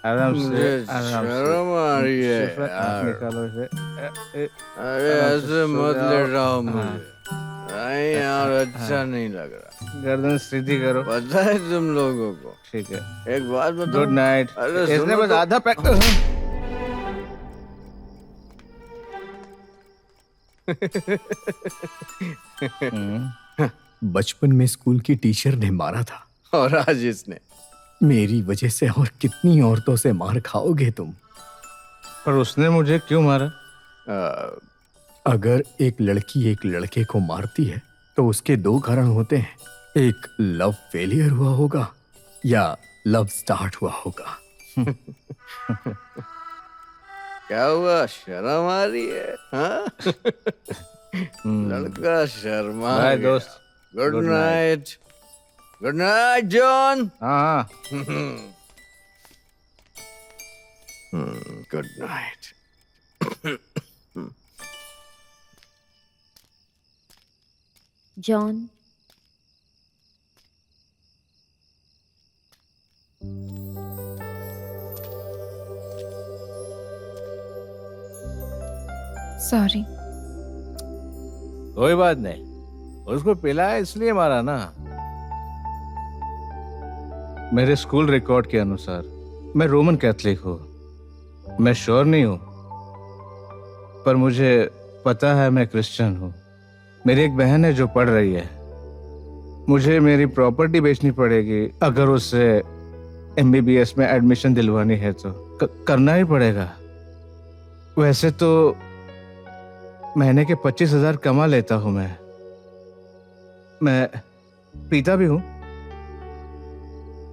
आराम से, मुझे आराम से। शर्म आ रही है सिर्फ यार। निकालो इसे। अरे आराम से ऐसे सो मत जाओ। लेटाओ हाँ। मुझे। नहीं यार, अच्छा नहीं लग रहा। गर्दन सीधी करो। पता है तुम लोगों को। ठीक है। एक बात बताओ। Good night. अरे इसने सुनो बस तो। आधा पैक। बचपन में स्कूल की टीचर ने मारा था, और आज इसने। मेरी वजह से और कितनी औरतों से मार खाओगे तुम? पर उसने मुझे क्यों मारा? अगर एक लड़की एक लड़के को मारती है तो उसके 2 कारण होते हैं। एक लव फेलियर हुआ होगा या लव स्टार्ट हुआ होगा। क्या हुआ, शर्म आ रही है? हाँ? लड़का शर्मा बाय गया। दोस्त। Good Good night. Good night John. हाँ। Good night. John, sorry. कोई बात नहीं, उसको पिलाया इसलिए मारा ना। मेरे स्कूल रिकॉर्ड के अनुसार मैं रोमन कैथलिक हूँ। मैं श्योर नहीं हूँ, पर मुझे पता है मैं क्रिश्चियन हूँ। मेरी एक बहन है जो पढ़ रही है। मुझे मेरी प्रॉपर्टी बेचनी पड़ेगी अगर उसे MBBS में एडमिशन दिलवानी है तो करना ही पड़ेगा। वैसे तो महीने के 25,000 कमा लेता हूँ मैं पीता भी हूँ,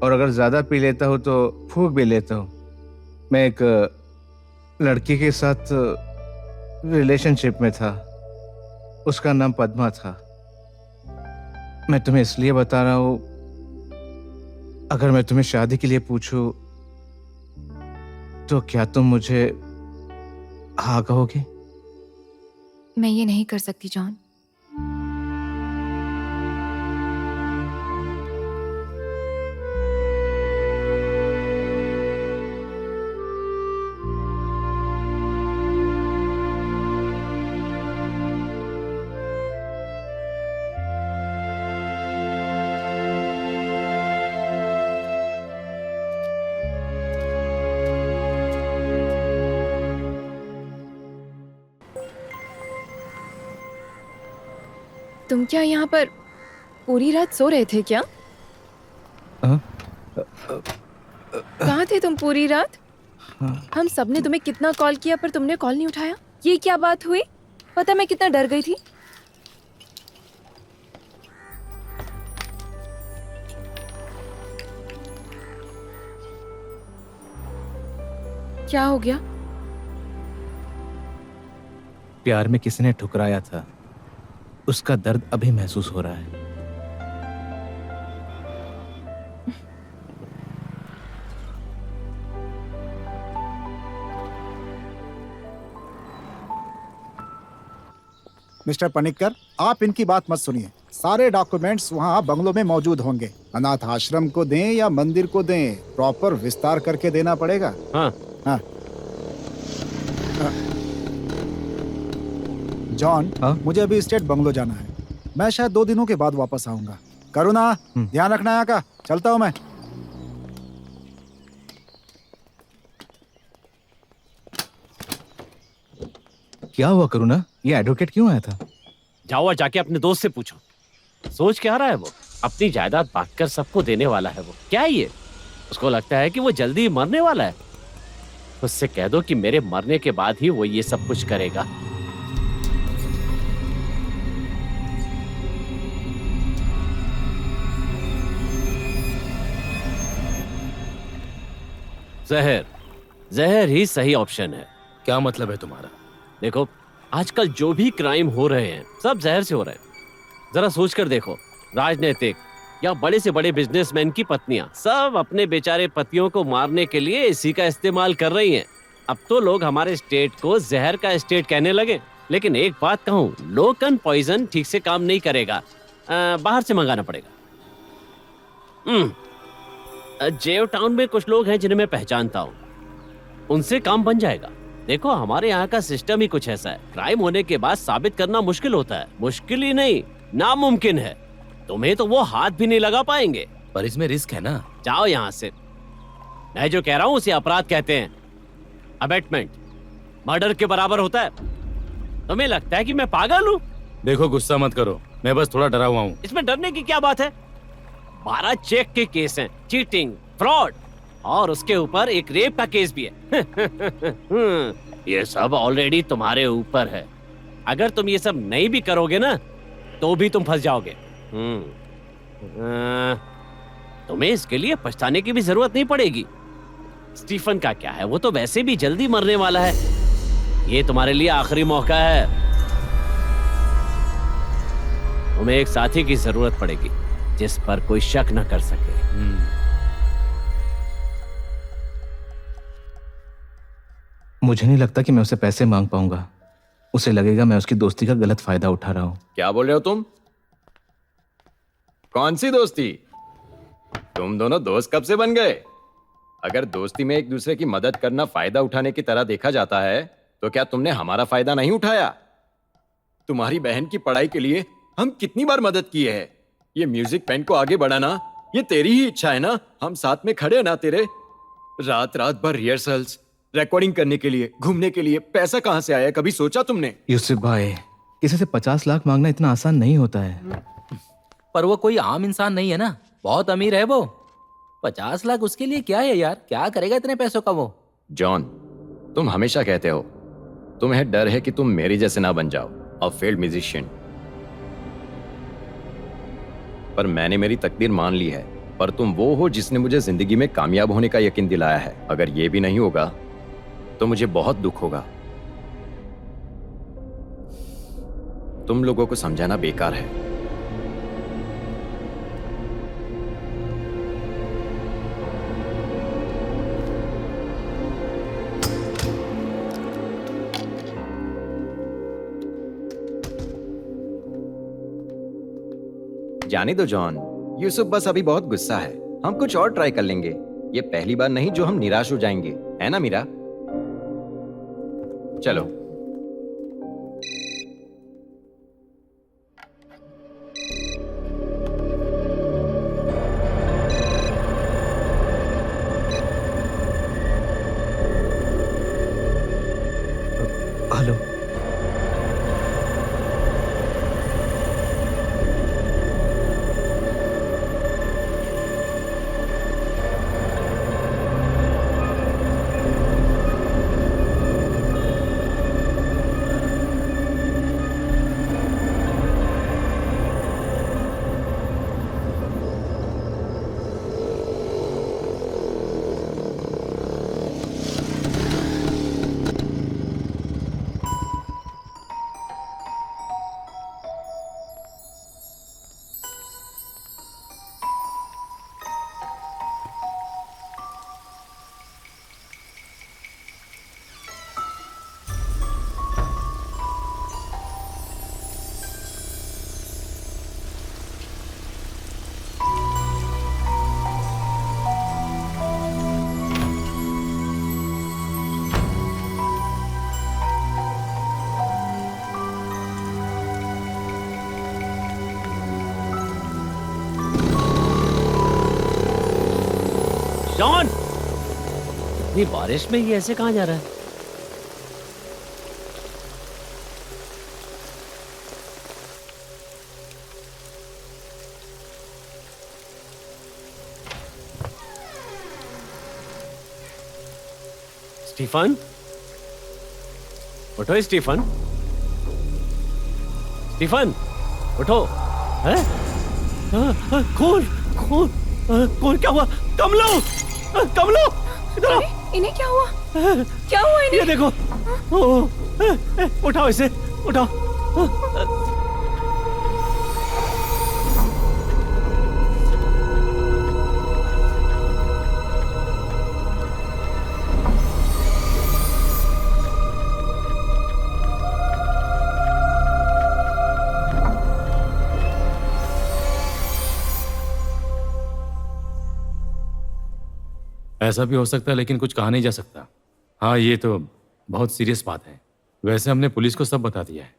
और अगर ज्यादा पी लेता हूँ तो फूंक भी लेता हूँ। मैं एक लड़की के साथ रिलेशनशिप में था, उसका नाम पद्मा था। मैं तुम्हें इसलिए बता रहा हूं, अगर मैं तुम्हें शादी के लिए पूछूं तो क्या तुम मुझे हाँ कहोगे? मैं ये नहीं कर सकती जॉन। तुम क्या यहाँ पर पूरी रात सो रहे थे क्या? कहाँ थे तुम पूरी रात? हम सबने तुम्हें कितना कॉल किया पर तुमने कॉल नहीं उठाया। ये क्या बात हुई? पता मैं कितना डर गई थी। क्या हो गया? प्यार में किसी ने ठुकराया था, उसका दर्द अभी महसूस हो रहा है। मिस्टर पनिक्कर, आप इनकी बात मत सुनिए। सारे डॉक्यूमेंट्स वहाँ बंगलों में मौजूद होंगे। अनाथ आश्रम को दें या मंदिर को दें, प्रॉपर विस्तार करके देना पड़ेगा। हाँ। हाँ। जॉन, मुझे अभी स्टेट बंगलो जाना है। मैं शायद 2 दिनों के बाद वापस आऊंगा। करुणा, ध्यान रखना यहाँ का। चलता हूँ मैं। क्या हुआ करुणा? ये एडवोकेट क्यों आया था? जाओ और जाके अपने दोस्त से पूछो। सोच क्या रहा है वो? अपनी जायदाद बांटकर सबको देने वाला है वो। क्या है ये? उसको लगता है कि वो जल्दी मरने वाला है। उससे कह दो कि मेरे मरने के बाद ही वो ये सब कुछ करेगा। जहर, जहर ही सही ऑप्शन है। क्या मतलब है तुम्हारा? देखो, आजकल जो भी क्राइम हो रहे हैं सब जहर से हो रहे हैं। जरा सोच कर देखो, राजनीतिक या बड़े से बड़े बिजनेसमैन की पत्नियां सब अपने बेचारे पतियों को मारने के लिए इसी का इस्तेमाल कर रही हैं। अब तो लोग हमारे स्टेट को जहर का स्टेट कहने लगे। लेकिन एक बात कहूँ, लोकल पॉइजन ठीक से काम नहीं करेगा, बाहर से मंगाना पड़ेगा। जेव टाउन में कुछ लोग हैं जिन्हें मैं पहचानता हूँ, उनसे काम बन जाएगा। देखो, हमारे यहाँ का सिस्टम ही कुछ ऐसा है। क्राइम होने के बाद साबित करना मुश्किल होता है। मुश्किल ही नहीं, नामुमकिन है। तुम्हें तो वो हाथ भी नहीं लगा पाएंगे। पर इसमें रिस्क है ना। जाओ यहाँ से। मैं जो कह रहा हूँ उसे अपराध कहते हैं। अबेटमेंट मर्डर के बराबर होता है। तुम्हें लगता है कि मैं पागल हूँ? देखो, गुस्सा मत करो, मैं बस थोड़ा डरा हुआ हूँ। इसमें डरने की क्या बात है? 12 चेक के केस हैं, चीटिंग, फ्रॉड और उसके ऊपर एक रेप का केस भी है। ये सब ऑलरेडी तुम्हारे ऊपर है। अगर तुम ये सब नहीं भी करोगे ना तो भी तुम फंस जाओगे। तुम्हें इसके लिए पछताने की भी जरूरत नहीं पड़ेगी। स्टीफन का क्या है, वो तो वैसे भी जल्दी मरने वाला है। ये तुम्हारे लिए आखिरी मौका है। तुम्हें एक साथी की जरूरत पड़ेगी जिस पर कोई शक न कर सके। मुझे नहीं लगता कि मैं उसे पैसे मांग पाऊंगा। उसे लगेगा मैं उसकी दोस्ती का गलत फायदा उठा रहा हूं। क्या बोल रहे हो तुम? कौन सी दोस्ती? तुम दोनों दोस्त कब से बन गए? अगर दोस्ती में एक दूसरे की मदद करना फायदा उठाने की तरह देखा जाता है तो क्या तुमने हमारा फायदा नहीं उठाया? तुम्हारी बहन की पढ़ाई के लिए हम कितनी बार मदद की है। ये म्यूजिक बैंड को आगे बढ़ाना ये तेरी ही इच्छा है ना? हम साथ में खड़े ना तेरे। रात रात भर रिहर्सल्स, रिकॉर्डिंग करने के लिए, घूमने के लिए। पैसा कहां से आया, कभी सोचा तुमने? यूसुफ भाई, किसी से 50 लाख मांगना इतना आसान नहीं होता है। पर वो कोई आम इंसान नहीं है ना, बहुत अमीर है वो। 50 लाख उसके लिए क्या है यार? क्या करेगा इतने पैसों का वो? जॉन, तुम हमेशा कहते हो तुम्हें डर है कि तुम मेरी जैसे ना बन जाओ और फेल्ड म्यूजिशियन। पर मैंने मेरी तकदीर मान ली है। पर तुम वो हो जिसने मुझे जिंदगी में कामयाब होने का यकीन दिलाया है। अगर ये भी नहीं होगा तो मुझे बहुत दुख होगा। तुम लोगों को समझाना बेकार है। जाने दो जॉन, यूसुफ बस अभी बहुत गुस्सा है। हम कुछ और ट्राई कर लेंगे। ये पहली बार नहीं जो हम निराश हो जाएंगे, है ना मीरा? चलो। हेलो। जॉन, इतनी बारिश में ये ऐसे कहाँ जा रहा है? स्टीफन, उठो स्टीफन। स्टीफन, उठो। है? खून, खून, खून क्या हुआ? कमलो, कमलो, इधर आओ। इन्हें क्या हुआ? क्या हुआ इन्हें? ये देखो। उठाओ इसे, उठाओ। ऐसा भी हो सकता है, लेकिन कुछ कहा नहीं जा सकता। हाँ, ये तो बहुत सीरियस बात है। वैसे हमने पुलिस को सब बता दिया है।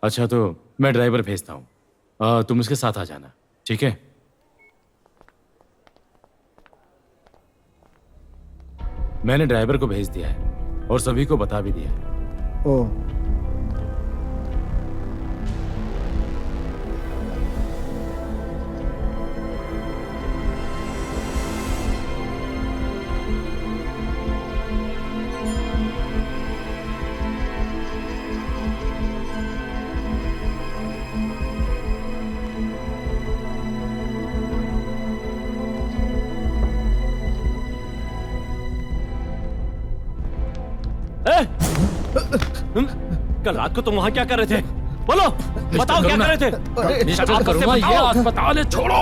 अच्छा, तो मैं ड्राइवर भेजता हूँ, तुम उसके साथ आ जाना, ठीक है? मैंने ड्राइवर को भेज दिया है और सभी को बता भी दिया है। ओह, कल रात को तुम वहां क्या कर रहे थे? बोलो, बताओ क्या कर रहे थे? मिस्टर करुणा, ये अस्पताल है, छोड़ो।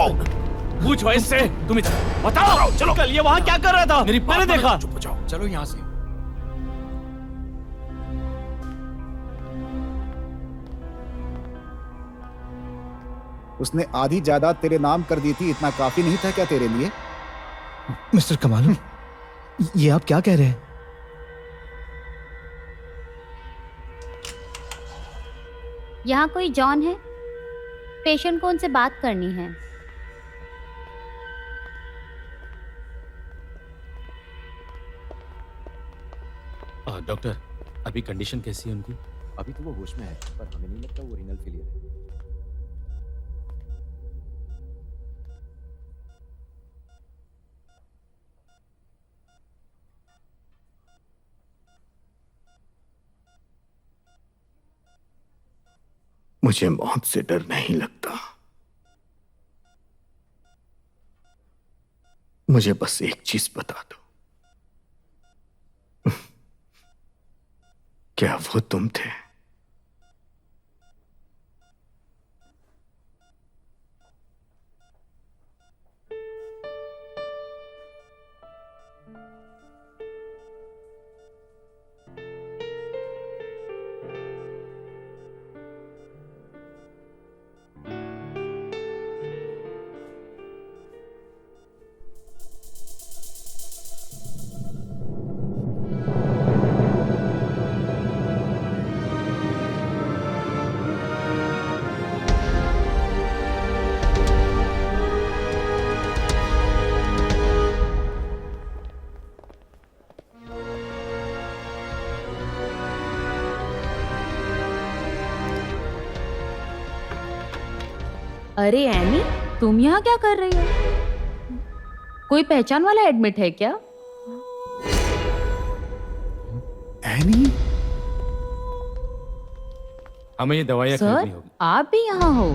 पूछो इससे, तुम इधर बताओ। चलो, कल ये वहां क्या कर रहा था? मैंने देखा। चुप हो जाओ, चलो यहाँ से। उसने आधी जायदाद तेरे नाम कर दी थी, इतना काफी नहीं था क्या तेरे लिए? मिस्टर कमालू, ये आप क्या कह रहे हैं? यहाँ कोई जॉन है? पेशेंट को उनसे बात करनी है। डॉक्टर, अभी कंडीशन कैसी है उनकी? अभी तो वो होश में है, पर हमें नहीं लगता वो रीनल फेलियर है। मुझे मौत से डर नहीं लगता। मुझे बस एक चीज बता दो, क्या वो तुम थे? अरे एनी, तुम यहाँ क्या कर रही हो? कोई पहचान वाला एडमिट है क्या? एनी, हमें ये दवाइयाँ सर, खरीदनी होगी। आप भी यहाँ हो?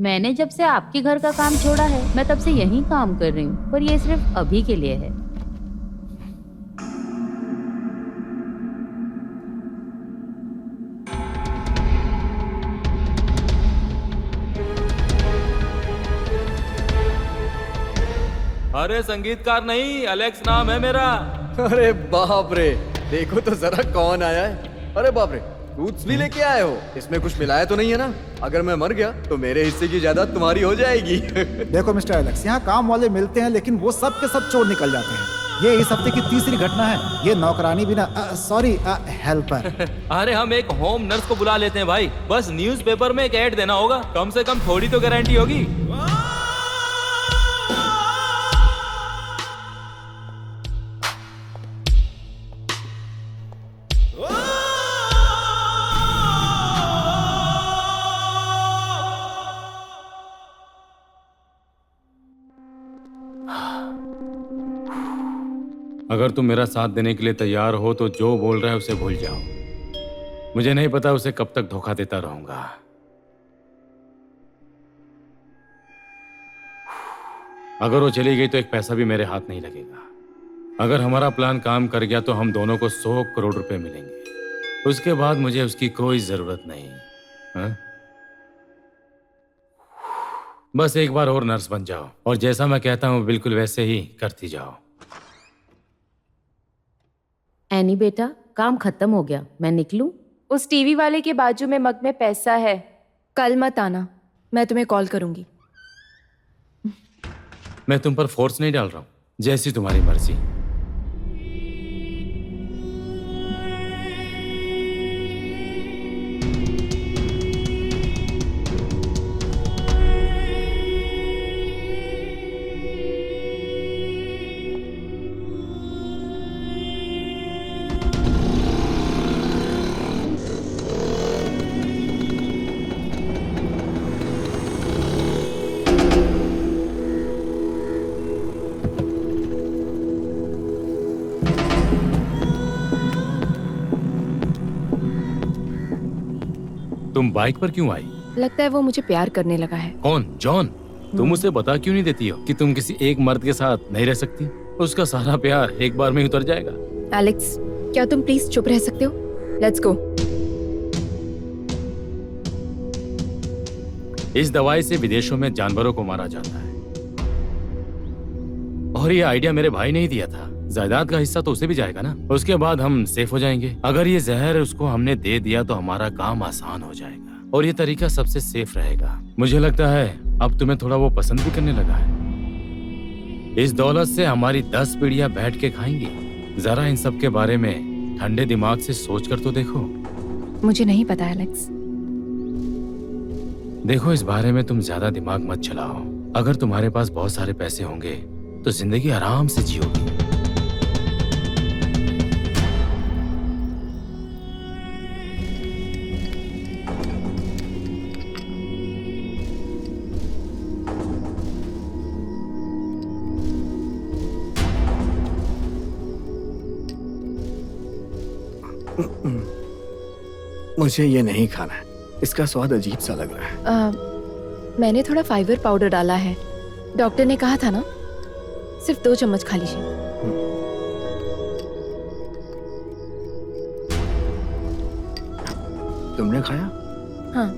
मैंने जब से आपके घर का काम छोड़ा है, मैं तब से यहीं काम कर रही हूँ, पर ये सिर्फ अभी के लिए है। अरे संगीतकार नहीं, अलेक्स नाम है मेरा। अरे बाप रे, देखो तो जरा कौन आया है। अरे बाप रे, फ्रूट्स भी लेके आए हो। इसमें कुछ मिलाया तो नहीं है ना? अगर मैं मर गया तो मेरे हिस्से की जायदाद तुम्हारी हो जाएगी। देखो मिस्टर एलेक्स, यहाँ काम वाले मिलते हैं लेकिन वो सब के सब चोर निकल जाते हैं। ये इस हफ्ते की तीसरी घटना है। ये नौकरानी भी ना, सॉरी, हेल्पर। अरे हम एक होम नर्स को बुला लेते हैं भाई, बस न्यूज़पेपर में एक ऐड देना होगा, कम से कम थोड़ी तो गारंटी होगी। अगर तुम मेरा साथ देने के लिए तैयार हो तो जो बोल रहा है उसे भूल जाओ। मुझे नहीं पता उसे कब तक धोखा देता रहूंगा। अगर वो चली गई तो एक पैसा भी मेरे हाथ नहीं लगेगा। अगर हमारा प्लान काम कर गया तो हम दोनों को 100 करोड़ रुपए मिलेंगे। उसके बाद मुझे उसकी कोई जरूरत नहीं। हा? बस एक बार और नर्स बन जाओ और जैसा मैं कहता हूं बिल्कुल वैसे ही करती जाओ। एनी बेटा, काम खत्म हो गया, मैं निकलूं? उस टीवी वाले के बाजू में मग में पैसा है। कल मत आना, मैं तुम्हें कॉल करूंगी। मैं तुम पर फोर्स नहीं डाल रहा हूं, जैसी तुम्हारी मर्जी। तुम बाइक पर क्यों आई? लगता है वो मुझे प्यार करने लगा है। कौन? जॉन? तुम उसे बता क्यों नहीं देती हो कि तुम किसी एक मर्द के साथ नहीं रह सकती? उसका सारा प्यार एक बार में ही उतर जाएगा। एलेक्स, क्या तुम प्लीज चुप रह सकते हो? Let's go. इस दवाई से विदेशों में जानवरों को मारा जाता है और ये आइडिया मेरे भाई ने ही दिया था। जायदाद का हिस्सा तो उसे भी जाएगा ना। उसके बाद हम सेफ हो जाएंगे। अगर ये जहर उसको हमने दे दिया तो हमारा काम आसान हो जाएगा और ये तरीका सबसे सेफ रहेगा। मुझे लगता है अब तुम्हें थोड़ा वो पसंद भी करने लगा है। इस दौलत से हमारी 10 पीढ़ियां बैठ के खाएंगी। जरा इन सब के बारे में ठंडे दिमाग से सोच कर तो देखो। मुझे नहीं पता एलेक्स। देखो, इस बारे में तुम ज्यादा दिमाग मत चलाओ। अगर तुम्हारे पास बहुत सारे पैसे होंगे तो जिंदगी आराम से जियोगी। मुझे ये नहीं खाना है, इसका स्वाद अजीब सा लग रहा है। मैंने थोड़ा फाइबर पाउडर डाला है। डॉक्टर ने कहा था ना, सिर्फ 2 चम्मच खा लीजिए। तुमने खाया? हाँ।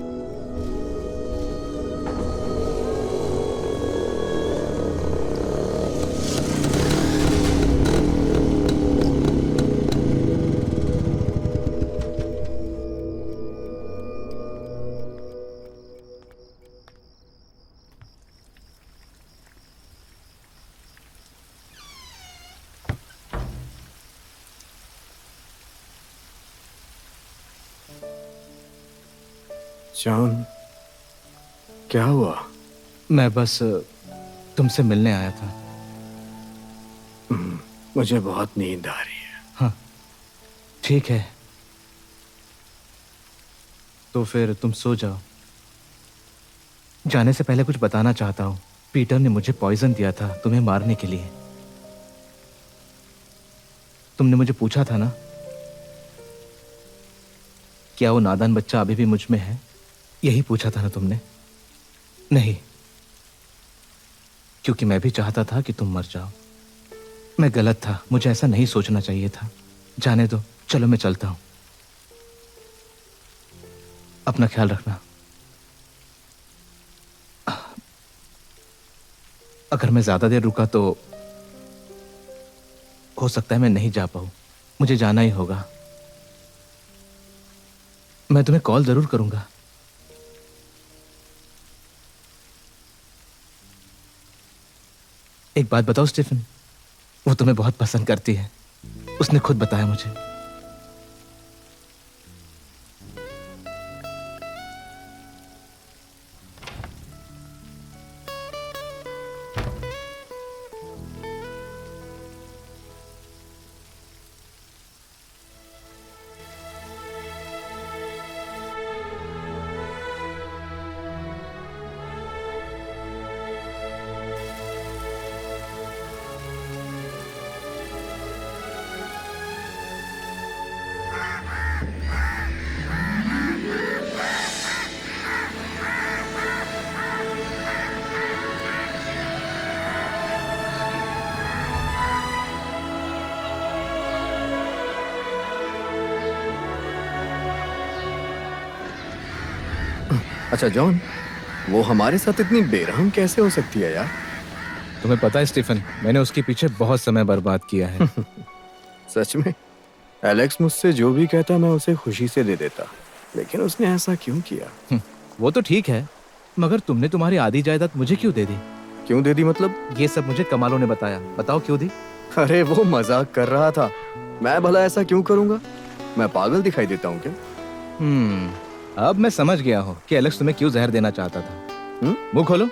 जॉन, क्या हुआ? मैं बस तुमसे मिलने आया था। मुझे बहुत नींद आ रही है। हाँ, ठीक है, तो फिर तुम सो जाओ। जाने से पहले कुछ बताना चाहता हूँ। पीटर ने मुझे पॉइजन दिया था तुम्हें मारने के लिए। तुमने मुझे पूछा था ना, क्या वो नादान बच्चा अभी भी मुझ में है? यही पूछा था ना तुमने? नहीं, क्योंकि मैं भी चाहता था कि तुम मर जाओ। मैं गलत था, मुझे ऐसा नहीं सोचना चाहिए था। जाने दो, चलो मैं चलता हूं। अपना ख्याल रखना। अगर मैं ज्यादा देर रुका तो हो सकता है मैं नहीं जा पाऊं। मुझे जाना ही होगा। मैं तुम्हें कॉल जरूर करूंगा। एक बात बताओ स्टीफन, वो तुम्हें बहुत पसंद करती है। उसने खुद बताया मुझे। अच्छा जॉन, वो हमारे साथ इतनी बेरहम कैसे हो सकती है यार? तुम्हें पता है स्टीफन, मैंने उसके पीछे बहुत समय बर्बाद किया है। सच में? एलेक्स मुझसे जो भी कहता मैं उसे खुशी से दे देता, लेकिन उसने ऐसा क्यों किया? वो तो ठीक है, मगर तुमने तुम्हारी आधी जायदाद मुझे क्यों दे दी? क्यों दे दी मतलब? ये सब मुझे कमालों ने बताया। बताओ क्यों दी? अरे वो मजाक कर रहा था। मैं भला ऐसा क्यों करूंगा? मैं पागल दिखाई देता हूँ क्या? अब मैं समझ गया हूँ कि एलेक्स तुम्हें क्यों जहर देना चाहता था। मुंह खोलो।